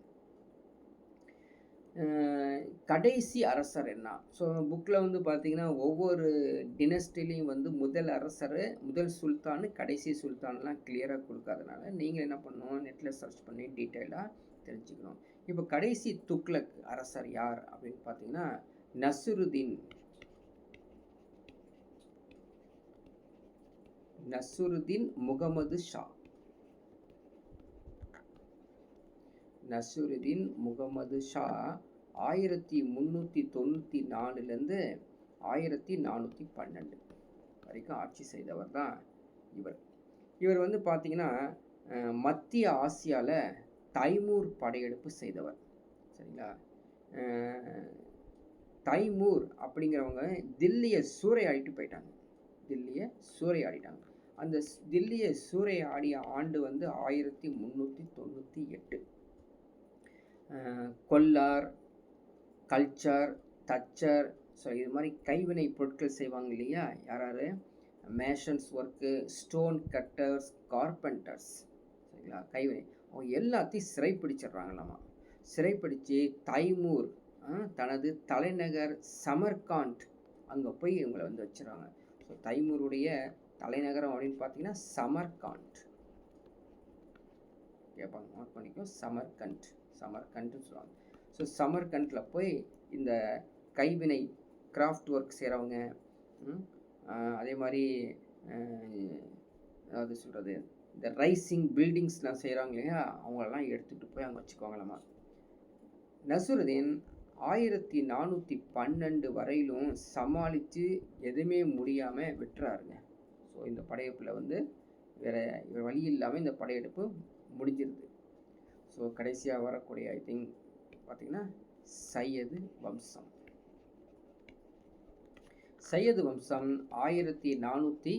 கடைசி அரசர் என்ன? ஸோ புக்கில் வந்து பார்த்தீங்கன்னா ஒவ்வொரு டினஸ்டிலையும் வந்து முதல் அரசர், முதல் சுல்தான், கடைசி சுல்தான்லாம் கிளியராக கொடுக்காதனால நீங்கள் என்ன பண்ணணும், நெட்டில் சர்ச் பண்ணி டீட்டெயிலாக தெரிஞ்சுக்கணும். இப்போ கடைசி துக்ளக் அரசர் யார் அப்படின்னு பார்த்தீங்கன்னா நசுருதீன் முகமது ஷா. நசுருதீன் முகமது ஷா 1394 1412 வரைக்கும் ஆட்சி செய்தவர் தான் இவர். இவர் வந்து பார்த்தீங்கன்னா மத்திய ஆசியாவில் தைமூர் படையெடுப்பு செய்தவர். சரிங்களா, தைமூர் அப்படிங்கிறவங்க தில்லியை சூறையாடிட்டு போயிட்டாங்க. அந்த தில்லியை சூறையாடிய ஆண்டு வந்து 1398. கொல்லார், கல்ச்சர், தச்சர், ஸோ இது மாதிரி கைவினை பொருட்கள் செய்வாங்க இல்லையா, யாராரு, masons work, stone cutters, carpenters, சரிங்களா, கைவினை, அவங்க எல்லாத்தையும் சிறைப்பிடிச்சிடுறாங்களாமா. சிறைப்பிடித்து தைமூர் தனது தலைநகர் சமர்காண்ட் அங்கே போய் இவங்களை வந்து வச்சுருவாங்க. ஸோ தைமூருடைய தலைநகரம் அப்படின்னு பார்த்தீங்கன்னா சமர்காண்ட். கேட்பாங்க, நோட் பண்ணிக்கோ, சமர்கண்ட்னு சொல்லுவாங்க. ஸோ சமர்கண்டில் போய் இந்த கைவினை கிராஃப்ட் ஒர்க் செய்கிறவங்க, அதே மாதிரி அதாவது சொல்கிறது இந்த ரைசிங் பில்டிங்ஸ்லாம் செய்கிறாங்க இல்லையா, அவங்களெல்லாம் எடுத்துகிட்டு போய் அங்கே வச்சுக்குவாங்களாமா. நசுருதீன் 1412 வரையிலும் சமாளித்து எதுவுமே முடியாமல் விட்டுறாருங்க. ஸோ இந்த படையெடுப்பில் வந்து வேறு வழி இல்லாமல் இந்த படையெடுப்பு முடிஞ்சிருது. ஸோ கடைசியாக வரக்கூடிய ஐ திங்க் பார்த்திங்கன்னா சையது வம்சம். சையது வம்சம் 1406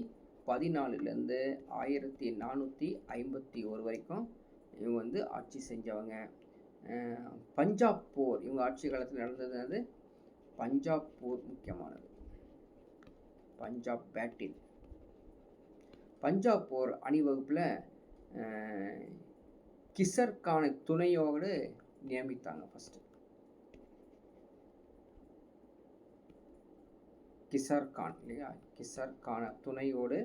1414லேருந்து 1451 வரைக்கும் இவங்க வந்து ஆட்சி செஞ்சவங்க. பஞ்சாப் போர் இவங்க ஆட்சி காலத்தில் நடந்தது. பஞ்சாப் போர் முக்கியமானது. பஞ்சாப் பேட்டில். பஞ்சாப் போர் அணிவகுப்பில் கிசர் கானை துணையோடு நியமித்தாங்க. ஃபஸ்ட்டு கிசர் கான் இல்லையா, கிசர் கானை துணையோடு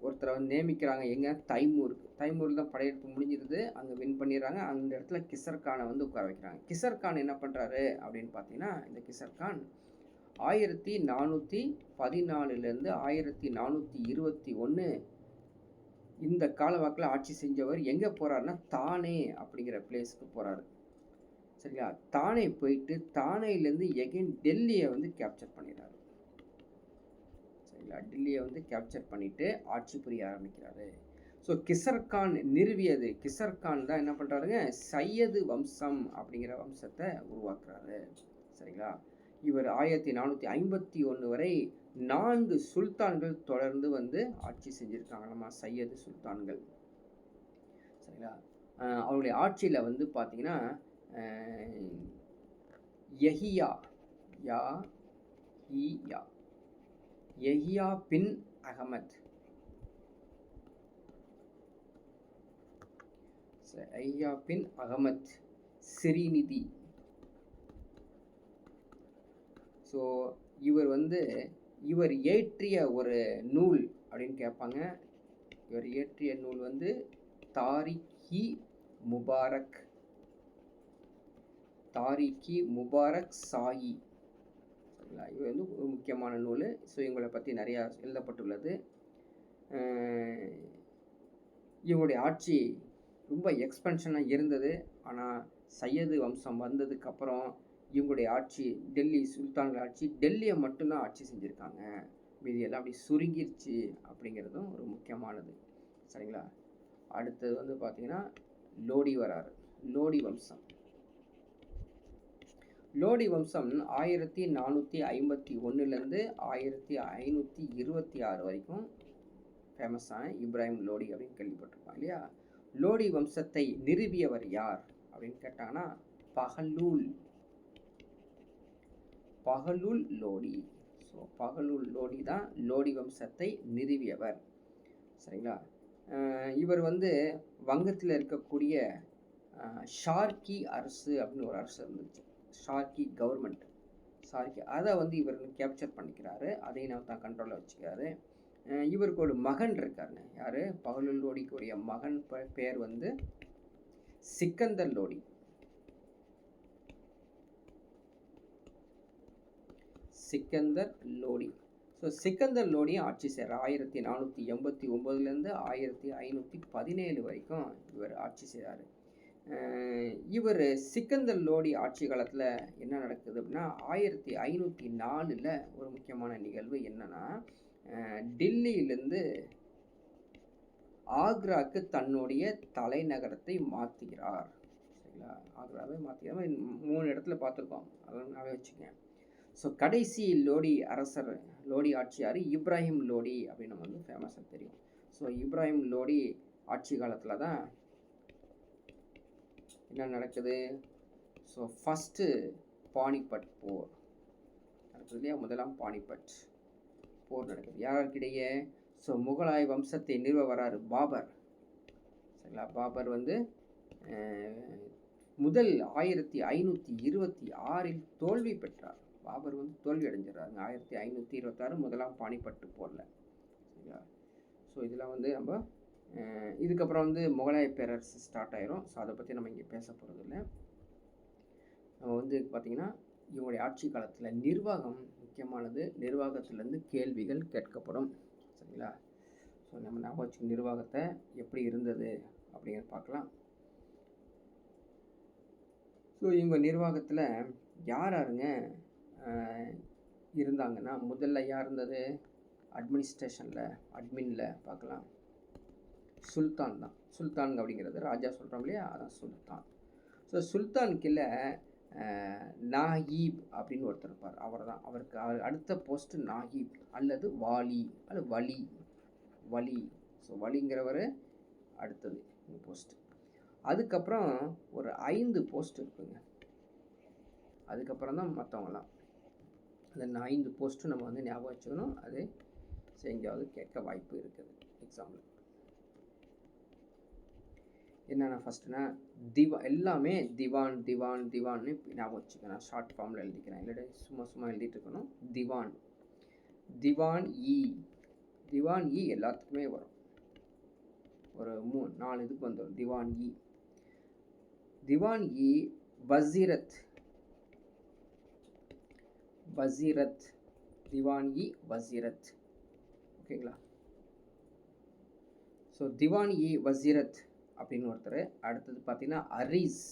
ஒருத்தரை வந்து நியமிக்கிறாங்க. எங்கே? தைமூருக்கு. தைமூரில் தான் படையெடுப்பு முடிஞ்சிருது, அங்கே வின் பண்ணிடுறாங்க. அந்த இடத்துல கிசர் கானை வந்து உட்கார வைக்கிறாங்க. கிசர் கான் என்ன பண்ணுறாரு அப்படின்னு பார்த்தீங்கன்னா, இந்த கிசர் கான் 1414லேருந்து 1421 இந்த காலவாக்கில் ஆட்சி செஞ்சவர் எங்கே போகிறாருன்னா, தானே அப்படிங்கிற பிளேஸுக்கு போகிறாரு. சரிங்களா? தானே போயிட்டு தானேலேருந்து எகைன் டெல்லியை வந்து கேப்சர் பண்ணிடுறாரு. சரிங்களா? டெல்லியை வந்து கேப்சர் பண்ணிவிட்டு ஆட்சி புரிய ஆரம்பிக்கிறாரு. ஸோ கிசர்கான் நிறுவியது, கிசர்கான் தான் என்ன பண்ணுறாருங்க, சையது வம்சம் அப்படிங்கிற வம்சத்தை உருவாக்குறாரு. சரிங்களா? இவர் 1451 வரை 4 சுல்தான்கள் தொடர்ந்து வந்து ஆட்சி செஞ்சுருக்காங்க. நம்ம சையது சுல்தான்கள். சரிங்களா? அவருடைய ஆட்சியில் வந்து பார்த்தீங்கன்னா, யஹியா பின் அகமத், யஹியா பின் அகமத் சிரிநிதி. ஸோ இவர் இயற்றிய ஒரு நூல் அப்படின்னு கேட்பாங்க. இவர் இயற்றிய நூல் வந்து தாரிக்-இ முபாரக் சாயி. சரிங்களா? இவர் வந்து ஒரு முக்கியமான நூல். ஸோ இவங்களை பற்றி நிறையா எழுதப்பட்டுள்ளது. இவங்களுடைய ஆட்சி ரொம்ப எக்ஸ்பென்ஷனாக இருந்தது. ஆனால் சையது வம்சம் வந்ததுக்கப்புறம் இவங்களுடைய ஆட்சி, டெல்லி சுல்தான்கள் ஆட்சி, டெல்லியை மட்டும்தான் ஆட்சி செஞ்சுருக்காங்க. மீதியெல்லாம் அப்படி சுருங்கிருச்சு அப்படிங்கிறதும் ஒரு முக்கியமானது. சரிங்களா? அடுத்தது வந்து பார்த்தீங்கன்னா லோடி வராரு. லோடி வம்சம். லோடி வம்சம் 1451லேருந்து 1526 வரைக்கும் ஃபேமஸான இப்ராஹிம் லோடி அப்படின்னு கேள்விப்பட்டிருப்பாங்க இல்லையா? லோடி வம்சத்தை நிறுவியவர் யார் அப்படின்னு கேட்டாங்கன்னா, பஹலுல் லோடி. ஸோ பஹலுல் லோடி தான் லோடி வம்சத்தை நிறுவியவர். சரிங்களா? இவர் வந்து வங்கத்தில் இருக்கக்கூடிய ஷார்கி அரசு அப்படின்னு ஒரு அரசு இருந்துச்சு. ஷார்கி கவர்மெண்ட், அதை வந்து இவர் கேப்சர் பண்ணிக்கிறாரு. அதையும் நம்ம தான் கண்ட்ரோலில் வச்சுக்கிறாரு. இவருக்கு ஒரு மகன் இருக்காருங்க. யார்? பஹலுல் லோடிக்குரிய மகன் பேர் வந்து சிக்கந்தர் லோடி. ஸோ சிக்கந்தர் லோடி ஆட்சி செய்கிறார். 1489லேருந்து 1517 வரைக்கும் இவர் ஆட்சி செய்கிறார். இவர் சிக்கந்தர் லோடி ஆட்சி காலத்தில் என்ன நடக்குது அப்படின்னா, 1504 ஒரு முக்கியமான நிகழ்வு என்னன்னா, டெல்லியிலேருந்து ஆக்ராவுக்கு தன்னுடைய தலைநகரத்தை மாற்றுகிறார். சரிங்களா? ஆக்ராவை மாற்றிக்கிறார். 3 இடத்துல பார்த்துருக்கோம், அதனால வச்சுக்கோங்க. ஸோ கடைசி லோடி ஆட்சியார் இப்ராஹிம் லோடி அப்படின்னு நம்ம வந்து ஃபேமஸாக தெரியும். ஸோ இப்ராஹிம் லோடி ஆட்சி காலத்தில் தான் என்ன நடக்குது? ஸோ ஃபஸ்ட்டு பானிபட் போர் நடக்குது இல்லையா? முதலாம் பானிபட் போர் நடக்குது. யாருக்கிடையே? ஸோ முகலாய வம்சத்தை நிறுவ வராரு பாபர். சரிங்களா? பாபர் வந்து முதல் 1526 தோல்வி பெற்றார். பாபர் வந்து தோல்வி அடைஞ்சிடறாங்க 1526 முதலாம் பானிபட்டு போரில். சரிங்களா? ஸோ இதெல்லாம் வந்து நம்ம இதுக்கப்புறம் வந்து முகலாய பேரரசு ஸ்டார்ட் ஆயிரும். ஸோ அதை பற்றி நம்ம இங்கே பேச போகிறது இல்லை. நம்ம வந்து பார்த்திங்கன்னா இவங்களுடைய ஆட்சி காலத்தில் நிர்வாகம் முக்கியமானது. நிர்வாகத்திலேருந்து கேள்விகள் கேட்கப்படும். சரிங்களா? ஸோ நம்ம ஞாபகம் வச்சு நிர்வாகத்தை எப்படி இருந்தது அப்படிங்கிறத பார்க்கலாம். ஸோ இவங்க நிர்வாகத்தில் யாருங்க இருந்தாங்கன்னா, முதல்ல யார் இருந்தது? அட்மினில் பார்க்கலாம். சுல்தான் தான். சுல்தான் அப்படிங்கிறது ராஜா சொல்கிறோம் இல்லையா, அதான் சுல்தான். ஸோ சுல்தான் கீழே நாஹீப் அப்படின்னு ஒருத்தர் இருப்பார். அவருக்கு அடுத்த போஸ்ட்டு நாஹீப் அல்லது வாலி அல்லது வலி. ஸோ வலிங்கிறவர் அடுத்தது போஸ்ட்டு. அதுக்கப்புறம் ஒரு 5 போஸ்ட் இருக்குங்க. அதுக்கப்புறம் தான் மற்றவங்களாம். அந்த 5 போஸ்ட்டும் நம்ம வந்து ஞாபகம் வச்சுக்கணும். அது எங்கேயாவது கேட்க வாய்ப்பு இருக்குது எக்ஸாம்பிள். என்னென்ன ஃபஸ்ட்டுனா எல்லாமே திவான்னு ஞாபகம் வச்சுக்கணும். நான் ஷார்ட் ஃபார்மில் எழுதிக்கிறேன், இல்லாட்டி சும்மா எழுதிட்டு இருக்கணும். திவான் இ எல்லாத்துக்குமே வரும். ஒரு 4 இதுக்கு வந்துடும். திவான் இ வசீரத். திவான் இ வசீரத். ஓகேங்களா? ஸோ திவான் இ வசீரத் அப்படின்னு ஒருத்தர். அடுத்தது பார்த்தீங்கன்னா அரீஸ்.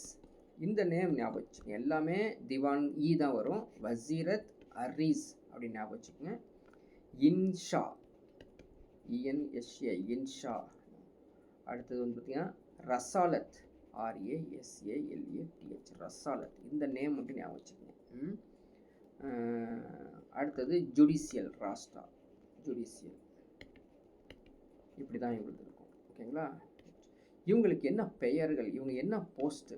இந்த நேம் ஞாபகம் வச்சுக்கோங்க. எல்லாமே திவான் இ தான் வரும். வசீரத், அரீஸ் அப்படின்னு ஞாபகம் வச்சுக்கோங்க. இன்ஷா, இஎன்எஸ்ஏ, இன்ஷா. அடுத்தது வந்து பார்த்தீங்கன்னா ரசாலத், RASALATH, ரசாலத். இந்த நேம் மட்டும் ஞாபகம் வச்சுக்கோங்க. அடுத்தது ஜுடிஷியல், ராஸ்டா, ஜுடிஷியல். இப்படி தான் இவங்களுக்கு இருக்கும். ஓகேங்களா? இவங்களுக்கு என்ன பெயர்கள், இவங்க என்ன போஸ்ட்டு?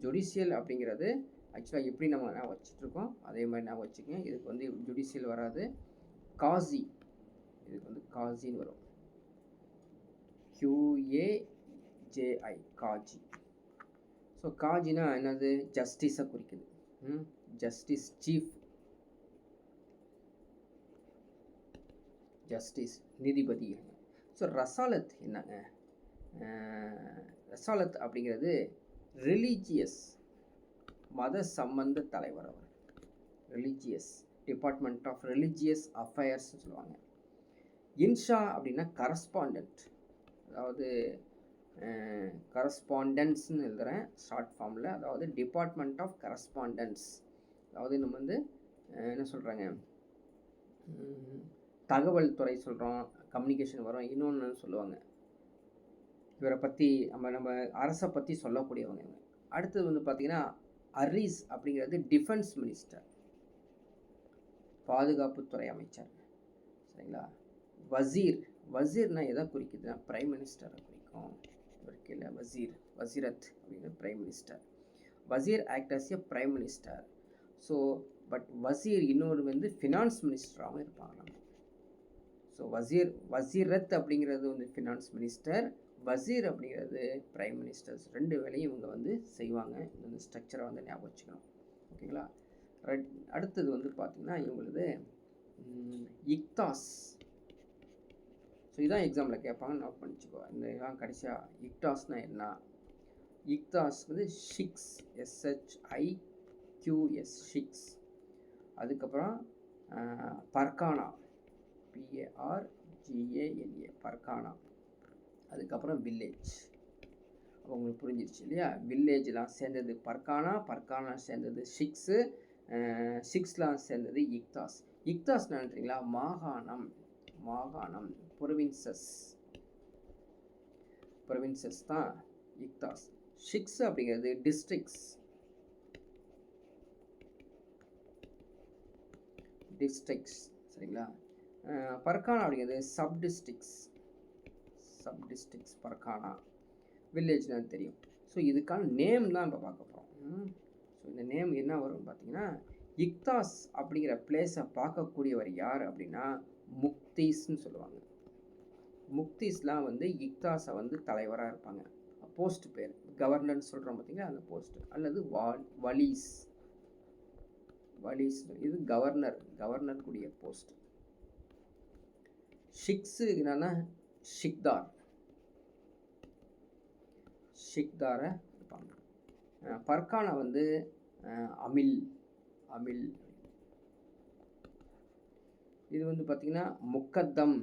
ஜுடிஷியல் அப்படிங்கிறது ஆக்சுவலாக எப்படி நம்ம ஞாபகம் வச்சுட்ருக்கோம் அதே மாதிரி ஞாபகம் வச்சுக்கோங்க. இதுக்கு வந்து ஜுடிஷியல் வராது. காசி, இதுக்கு வந்து காசின்னு வரும். QAJI, காஜி. ஸோ காஜினா என்னது? ஜஸ்டிஸை குறிக்குது. ஜஸ்டிஸ் சீஃப், ஜஸ்டிஸ் நீதிபதி. ஸோ ரசாலத் என்னங்க? ரசாலத் அப்படிங்கிறது ரிலீஜியஸ், மத சம்பந்த தலைவர். அவர் ரிலீஜியஸ், டிபார்ட்மெண்ட் ஆஃப் ரிலீஜியஸ் அஃபேர்ஸ்னு சொல்லுவாங்க. இன்ஷா அப்படின்னா கரஸ்பாண்டன்ட், அதாவது கரஸ்பாண்டன்ஸ்னு எழுதுகிறேன் ஷார்ட் ஃபார்மில். அதாவது டிபார்ட்மெண்ட் ஆஃப் கரஸ்பாண்டன்ஸ். அதாவது நம்ம வந்து என்ன சொல்கிறாங்க, தகவல் துறை சொல்கிறோம், கம்யூனிகேஷன் வரும். இன்னொன்று சொல்லுவாங்க, இவரை பற்றி நம்ம அரசை பற்றி சொல்லக்கூடியவங்க. அடுத்தது வந்து பார்த்திங்கன்னா அரீஸ் அப்படிங்கிறது டிஃபென்ஸ் மினிஸ்டர், பாதுகாப்புத்துறை அமைச்சர். சரிங்களா? வசீர்னா எதை குறிக்குதுன்னா பிரைம் மினிஸ்டரை குறிக்கும். இவருக்கு இல்லை வசீரத் அப்படிங்கிற பிரைம் மினிஸ்டர். வசீர் act as a prime minister. So but வசீர் இன்னொரு வந்து ஃபினான்ஸ் மினிஸ்டராகவும் இருப்பாங்க. ஸோ வசீரத் அப்படிங்கிறது வந்து ஃபினான்ஸ் மினிஸ்டர், வசீர் அப்படிங்கிறது பிரைம் மினிஸ்டர்ஸ். 2 வேலையும் இவங்க வந்து செய்வாங்க. இந்த ஸ்ட்ரக்சரை வந்து ஞாபகம் வச்சுக்கணும். ஓகேங்களா? அடுத்தது வந்து பார்த்திங்கன்னா இவங்களது இக்தாஸ். ஸோ இதான் எக்ஸாம்பிள் கேட்பாங்க, நோட் பண்ணிச்சுக்கோ. இந்த இதெல்லாம் கடைசியாக இக்தாஸ்னால் என்ன? இக்தாஸ் வந்து ஷிக்ஸ், SHIQS, ஷிக்ஸ். அதுக்கப்புறம் பர்கானா, PARGANA, பர்கானா. அதுக்கப்புறம் வில்லேஜ். அப்போ உங்களுக்கு புரிஞ்சிருச்சு இல்லையா? வில்லேஜ்லாம் சேர்ந்தது பர்கானா சேர்ந்தது ஷிக்ஸ்லாம் சேர்ந்தது இக்தாஸ். இக்தாஸ் நினைக்கிறீங்களா? மாகாணம், ப்ரொவின்சஸ் தான் இக்தாஸ். ஷிக்ஸ் அப்படிங்கிறது டிஸ்ட்ரிக்ட்ஸ். சரிங்களா? பர்கானா அப்படிங்கிறது சப் டிஸ்ட்ரிக்ட்ஸ் பர்கானா. வில்லேஜ்னால் தெரியும். ஸோ இதுக்கான நேம் தான் இப்போ பார்க்க போகிறோம். ஸோ இந்த நேம் என்ன வரும்னு பார்த்தீங்கன்னா, இக்தாஸ் அப்படிங்கிற பிளேஸை பார்க்கக்கூடியவர் யார் அப்படின்னா முக்தீஸ்ன்னு சொல்லுவாங்க. முக்தீஸ்லாம் வந்து இக்தாஸை வந்து தலைவராக இருப்பாங்க. போஸ்ட் பேர் கவர்னர்னு சொல்கிறோம் பார்த்தீங்களா, அந்த போஸ்ட்டு. அல்லது வலீஸ், இது கவர்னர் கூடிய போஸ்ட். ஷிக்ஸு என்னன்னா ஷிக்தாரை இருப்பாங்க. பர்கானா வந்து அமில். இது வந்து பார்த்திங்கன்னா முக்கத்தம்,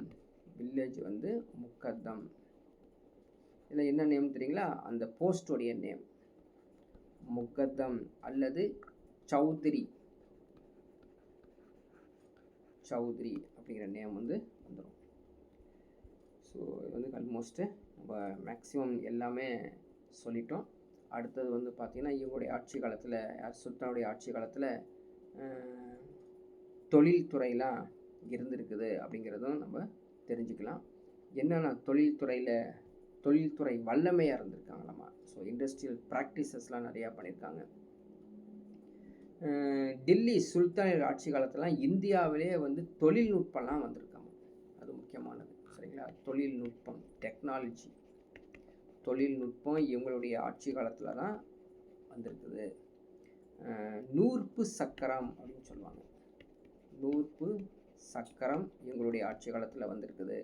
வில்லேஜ் வந்து முக்கத்தம். இதில் என்ன நேம் தெரியுங்களா? அந்த போஸ்டோடைய நேம் முக்கத்தம் அல்லது சௌத்ரி அப்படிங்கிற நேம் வந்து வந்துடும். ஸோ இது வந்து ஆல்மோஸ்ட்டு நம்ம மேக்ஸிமம் எல்லாமே சொல்லிட்டோம். அடுத்தது வந்து பார்த்திங்கன்னா இவங்களுடைய ஆட்சி காலத்தில், சுல்தானுடைய ஆட்சி காலத்தில் தொழில்துறையெலாம் இருந்திருக்குது அப்படிங்கிறதும் நம்ம தெரிஞ்சுக்கலாம். என்னென்ன தொழில்துறை வல்லமையாக இருந்திருக்காங்களாமா. ஸோ இண்டஸ்ட்ரியல் ப்ராக்டிசஸ்லாம் நிறையா பண்ணியிருக்காங்க. டெல்லி சுல்தானியர் ஆட்சி காலத்திலாம் இந்தியாவிலே வந்து தொழில்நுட்பம்லாம் வந்திருக்காங்க. அது முக்கியமானது. சரிங்களா? தொழில்நுட்பம், டெக்னாலஜி, தொழில்நுட்பம் இவங்களுடைய ஆட்சி காலத்தில் தான் வந்திருக்குது. நூற்பு சக்கரம் அப்படின்னு சொல்லுவாங்க. நூற்பு சக்கரம் இவங்களுடைய ஆட்சி காலத்தில் வந்திருக்குது.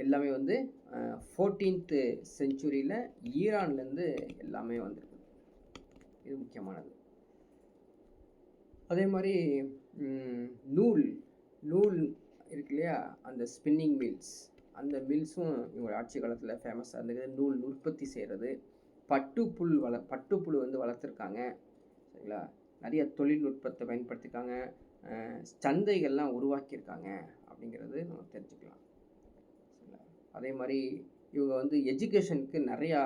எல்லாமே வந்து 14th செஞ்சுரியில் ஈரான்லேருந்து எல்லாமே வந்திருக்குது. இது முக்கியமானது. அதே மாதிரி நூல் இருக்கு இல்லையா, அந்த ஸ்பின்னிங் மில்ஸ், அந்த மில்ஸும் இவங்க ஆட்சி காலத்தில் ஃபேமஸாக இருந்தது. நூல் உற்பத்தி செய்கிறது. பட்டுப்புழு வந்து வளர்த்துருக்காங்க. சரிங்களா? நிறைய தொழில்நுட்பத்தை பயன்படுத்தியிருக்காங்க. சந்தைகள்லாம் உருவாக்கியிருக்காங்க அப்படிங்கிறது நம்ம தெரிஞ்சுக்கலாம். சரிங்களா? அதே மாதிரி இவங்க வந்து எஜுகேஷனுக்கு நிறையா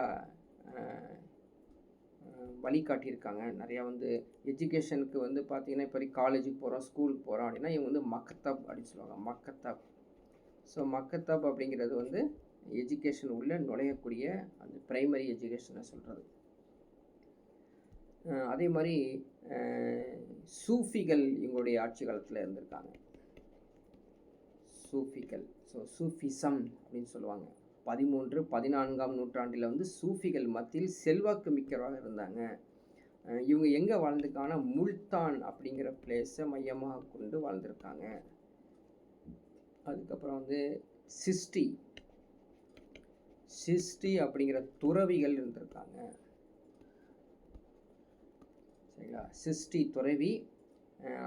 வழிகாட்டியிருக்காங்க. நிறையா வந்து எஜுகேஷனுக்கு வந்து பார்த்திங்கன்னா, இப்போ காலேஜுக்கு போகிறோம், ஸ்கூலுக்கு போகிறோம் அப்படின்னா இவங்க வந்து மக்கத்தப் அப்படின்னு சொல்லுவாங்க. மக்கத்தப். ஸோ மக்கத்தப் அப்படிங்கிறது வந்து எஜுகேஷன் உள்ளே நுழையக்கூடிய அந்த ப்ரைமரி எஜுகேஷனை சொல்கிறது. அதே மாதிரி சூஃபிகள் இவங்களுடைய ஆட்சி காலத்தில் இருந்திருக்காங்க. சூஃபிகள், ஸோ சூஃபிசம் அப்படின்னு சொல்லுவாங்க. 14ஆம் நூற்றாண்டில் வந்து சூஃபிகள் மத்தியில் செல்வாக்கு மிக்கவராக இருந்தாங்க. இவங்க எங்கே வாழ்ந்துருக்காங்கன்னா, முல்தான் அப்படிங்கிற பிளேஸை மையமாக கொண்டு வாழ்ந்திருக்காங்க. அதுக்கப்புறம் வந்து சிஸ்டி அப்படிங்கிற துறவிகள் இருந்திருக்காங்க. சரிங்களா? சிஸ்டி துறவி,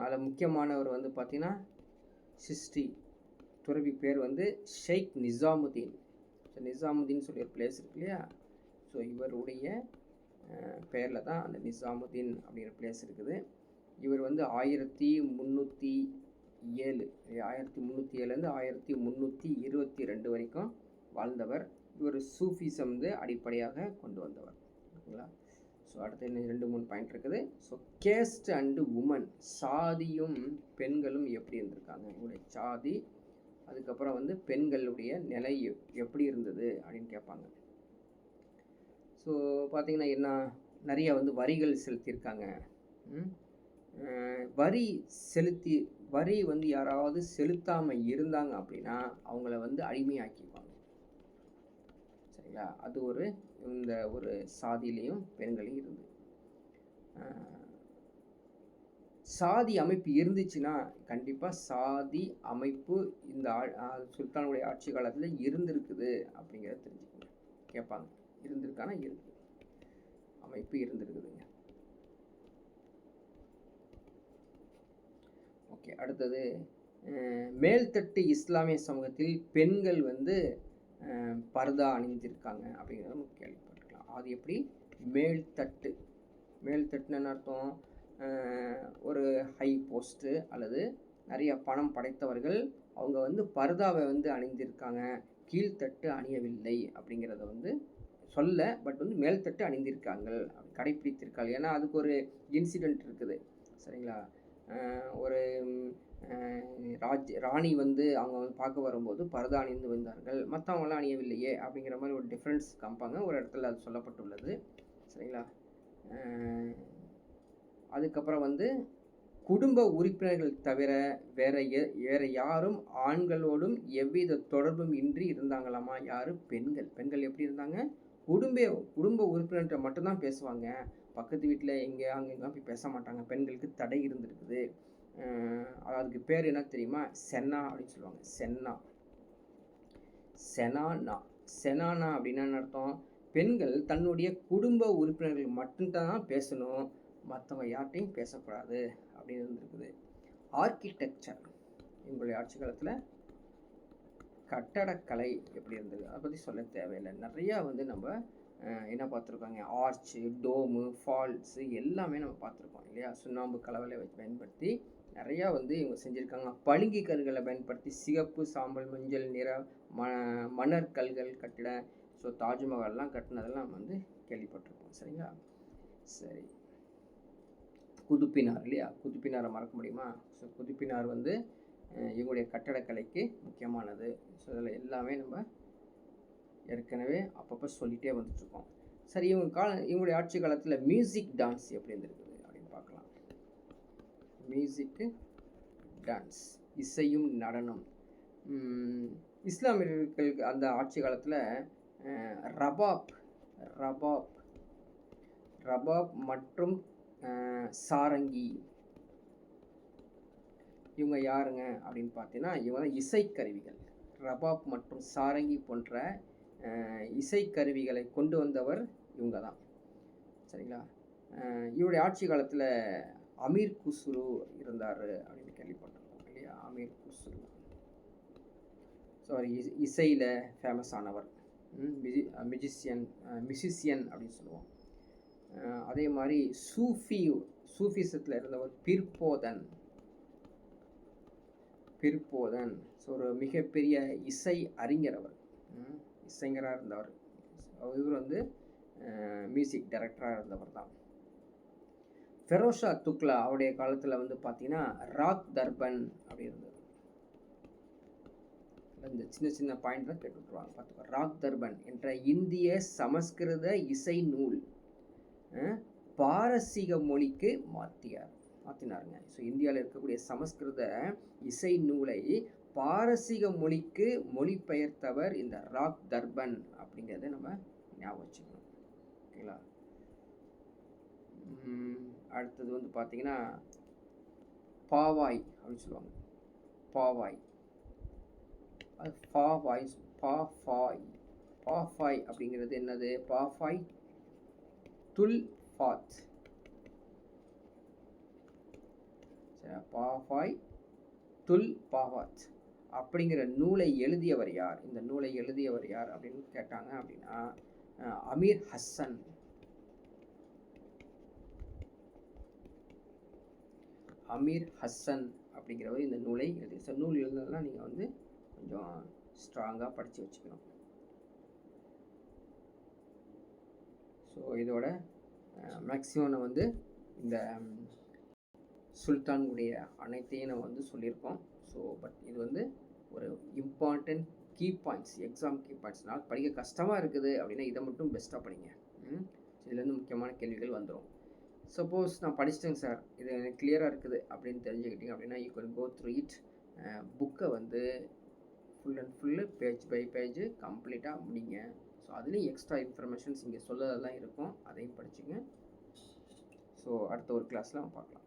அதில் முக்கியமானவர் வந்து பார்த்திங்கன்னா சிஸ்டி துறவி பேர் வந்து ஷேக் நிசாமுதீன். ஸோ நிசாமுதீன் சொல்லி ஒரு பிளேஸ் இருக்கு இல்லையா, ஸோ இவருடைய பேரில் தான் அந்த நிசாமுதீன் அப்படிங்கிற பிளேஸ் இருக்குது. இவர் வந்து 1307 1322 வரைக்கும் வாழ்ந்தவர். இவர் சூஃபிசம் வந்து அடிப்படையாக கொண்டு வந்தவர். ஓகேங்களா? ஸோ அடுத்து இன்னும் 2-3 பாயிண்ட் இருக்குது. ஸோ கேஸ்ட் அண்டு உமன், சாதியும் பெண்களும் எப்படி இருந்திருக்காங்க, இவங்களுடைய சாதி, அதுக்கப்புறம் வந்து பெண்களுடைய நிலை எப்படி இருந்தது அப்படின்னு கேட்பாங்க. ஸோ பார்த்திங்கன்னா என்ன, நிறைய வந்து வரிகள் செலுத்தியிருக்காங்க. வரி வந்து யாராவது செலுத்தாமல் இருந்தாங்க அப்படின்னா அவங்கள வந்து அடிமையாக்கிப்பாங்க. சரிங்களா? அது இந்த ஒரு சாதியிலையும் பெண்களையும் இருந்து சாதி அமைப்பு இருந்துச்சுன்னா கண்டிப்பாக சாதி அமைப்பு இந்த சுல்தானுடைய ஆட்சி காலத்தில் இருந்திருக்குது அப்படிங்கிறத தெரிஞ்சுக்கணும். கேட்பாங்க, இருந்திருக்கானா? இருக்கு, அமைப்பு இருந்திருக்குதுங்க. ஓகே, அடுத்தது மேல்தட்டு இஸ்லாமிய சமூகத்தில் பெண்கள் வந்து பர்தா அணிந்திருக்காங்க அப்படிங்கிறத நம்ம கேள்விப்பட்டிருக்கலாம். அது எப்படி? மேல்தட்டுன்னு அர்த்தம், ஒரு ஹை போஸ்ட்டு அல்லது நிறைய பணம் படைத்தவர்கள் அவங்க வந்து பர்தாவை வந்து அணிந்திருக்காங்க, கீழ்த்தட்டு அணியவில்லை அப்படிங்கிறத வந்து சொல்ல, பட் வந்து மேல்தட்டு அணிந்திருக்காங்க, கடைப்பிடித்திருக்காங்க. ஏன்னா அதுக்கு ஒரு இன்சிடெண்ட் இருக்குது. சரிங்களா? ஒரு ராணி வந்து அவங்க வந்து பார்க்க வரும்போது பர்தா அணிந்து வந்தார்கள், மற்றவங்களாம் அணியவில்லையே அப்படிங்கிற மாதிரி ஒரு டிஃப்ரென்ஸ் காமிப்பாங்க. ஒரு இடத்துல அது சொல்லப்பட்டுள்ளது. சரிங்களா? அதுக்கப்புறம் வந்து குடும்ப உறுப்பினர்கள் தவிர வேற யாரும் ஆண்களோடும் எவ்வித தொடர்பும் இன்றி இருந்தாங்களாமா. யாரு? பெண்கள் எப்படி இருந்தாங்க? குடும்ப உறுப்பினர்கிட்ட மட்டும்தான் பேசுவாங்க. பக்கத்து வீட்டில் அங்கெல்லாம் போய் பேச மாட்டாங்க. பெண்களுக்கு தடை இருந்திருக்குது. அதுக்கு பேர் என்ன தெரியுமா? சென்னா அப்படின்னு சொல்லுவாங்க. செனானா அப்படின்னா அர்த்தம், பெண்கள் தன்னுடைய குடும்ப உறுப்பினர்கள் மட்டும்தான் பேசணும், மற்றவங்க யார்கிட்டையும் பேசக்கூடாது அப்படின்னு இருந்திருக்குது. ஆர்கிடெக்சர், எங்களுடைய ஆட்சி காலத்தில் கட்டடக்கலை எப்படி இருந்தது அதை பற்றி சொல்ல தேவையில்லை. நிறையா வந்து நம்ம என்ன பார்த்துருக்காங்க, ஆர்ச்சு, டோமு, ஃபால்ஸு எல்லாமே நம்ம பார்த்துருக்கோம் இல்லையா. சுண்ணாம்பு கலவையை வச்சு பயன்படுத்தி நிறையா வந்து இவங்க செஞ்சுருக்காங்க. பளிங்கு கற்களை பயன்படுத்தி சிகப்பு, சாம்பல், மஞ்சள் நிற மணற்கல்கள் கட்டிட ஸோ தாஜ்மஹால்லாம் கட்டினதெல்லாம் நம்ம வந்து கேள்விப்பட்டிருப்போம். சரிங்களா? சரி, குதுப்பினார் இல்லையா? குதுப்பினாரை மறக்க முடியுமா? ஸோ குதுப்பினார் வந்து இவங்களுடைய கட்டடக்கலைக்கு முக்கியமானது. ஸோ இதில் எல்லாமே நம்ம ஏற்கனவே அப்பப்போ சொல்லிகிட்டே வந்துட்டுருக்கோம். சரி, இவங்களுடைய ஆட்சி காலத்தில் மியூசிக் டான்ஸ் எப்படி இருந்திருக்குது அப்படின்னு பார்க்கலாம். மியூசிக்கு டான்ஸ், இசையும் நடனம். இஸ்லாமியர்களுக்கு அந்த ஆட்சி காலத்தில் ரபாப் ரபாப் ரபாப் மற்றும் சாரங்கி, இவங்க யாருங்க அப்படின்னு பார்த்தீங்கன்னா, இவங்க தான் இசைக்கருவிகள். ரபாப் மற்றும் சாரங்கி போன்ற இசைக்கருவிகளை கொண்டு வந்தவர் இவங்க தான். சரிங்களா? இவருடைய ஆட்சி காலத்தில் அமீர் குஸ்ரு இருந்தார் அப்படின்னு கேள்விப்பட்டிருக்கோம் இல்லையா? அமீர் குஸ்ரு சாரி இசையில் ஃபேமஸ் ஆனவர், மியூசிஷியன் அப்படின்னு சொல்லுவோம். அதே மாதிரி சூஃபிசத்தில் இருந்தவர் பிற்போதன். ஸோ ஒரு மிகப்பெரிய இசை அறிஞர், அவர் இசைஞராக இருந்தவர். இவர் வந்து மியூசிக் டைரக்டராக இருந்தவர் தான். ஃபெரோஷா துக்லா அவருடைய காலத்தில் வந்து பார்த்தீங்கன்னா ராக் தர்பன் அப்படி இருந்தது. இந்த சின்ன சின்ன பாயிண்ட் தான் கேட்டு விட்டுருவாங்க, பார்த்துக்கோ. ராக் தர்பன் என்ற இந்திய சமஸ்கிருத இசை நூல் பாரசீக மொழிக்கு மாற்றினாருங்க. ஸோ இந்தியாவில் இருக்கக்கூடிய சமஸ்கிருத இசை நூலை பாரசீக மொழிக்கு மொழிபெயர்த்தவர் இந்த ராக் தர்பன் அப்படிங்கிறத நம்ம ஞாபகம் வச்சுக்கணும். ஓகேங்களா? அடுத்தது வந்து பார்த்தீங்கன்னா பாவாய் அப்படின்னு சொல்லுவாங்க. பாவாய் பாஃபாய் அப்படிங்கிறது என்னது? பாஃபாய் துல் ஃபாத். பாஃபாய் துல் பாவாத் அப்படிங்கிற நூலை எழுதியவர் யார்? இந்த நூலை எழுதியவர் யார் அப்படின்னு கேட்டாங்க அப்படின்னா அமீர் ஹசன் அப்படிங்கிறவர் இந்த நூலை எழுதி. ஸோ நூல் எழுதுனதுலாம் நீங்கள் வந்து கொஞ்சம் ஸ்ட்ராங்காக படித்து வச்சுக்கணும். ஸோ இதோட மேக்ஸிமம் நான் வந்து இந்த சுல்தானுடைய அனைத்தையும் நம்ம வந்து சொல்லியிருக்கோம். ஸோ பட் இது வந்து ஒரு important key points, exam key பாயிண்ட்ஸ்னால் படிக்க கஷ்டமாக இருக்குது அப்படின்னா இதை மட்டும் பெஸ்ட்டாக படிங்க. இதுலேருந்து முக்கியமான கேள்விகள் வந்துடும். சப்போஸ் நான் படிச்சிட்டேங்க சார், இது எனக்கு கிளியராக இருக்குது அப்படின்னு தெரிஞ்சுக்கிட்டீங்க அப்படின்னா you can go through it. புக்கை வந்து full and full page by page கம்ப்ளீட்டாக முடிங்க. ஸோ அதுலேயும் எக்ஸ்ட்ரா இன்ஃபர்மேஷன்ஸ் இங்கே சொல்லதெல்லாம் இருக்கும், அதையும் படிச்சுங்க. ஸோ அடுத்த ஒரு கிளாஸில் நம்ம பார்க்கலாம்.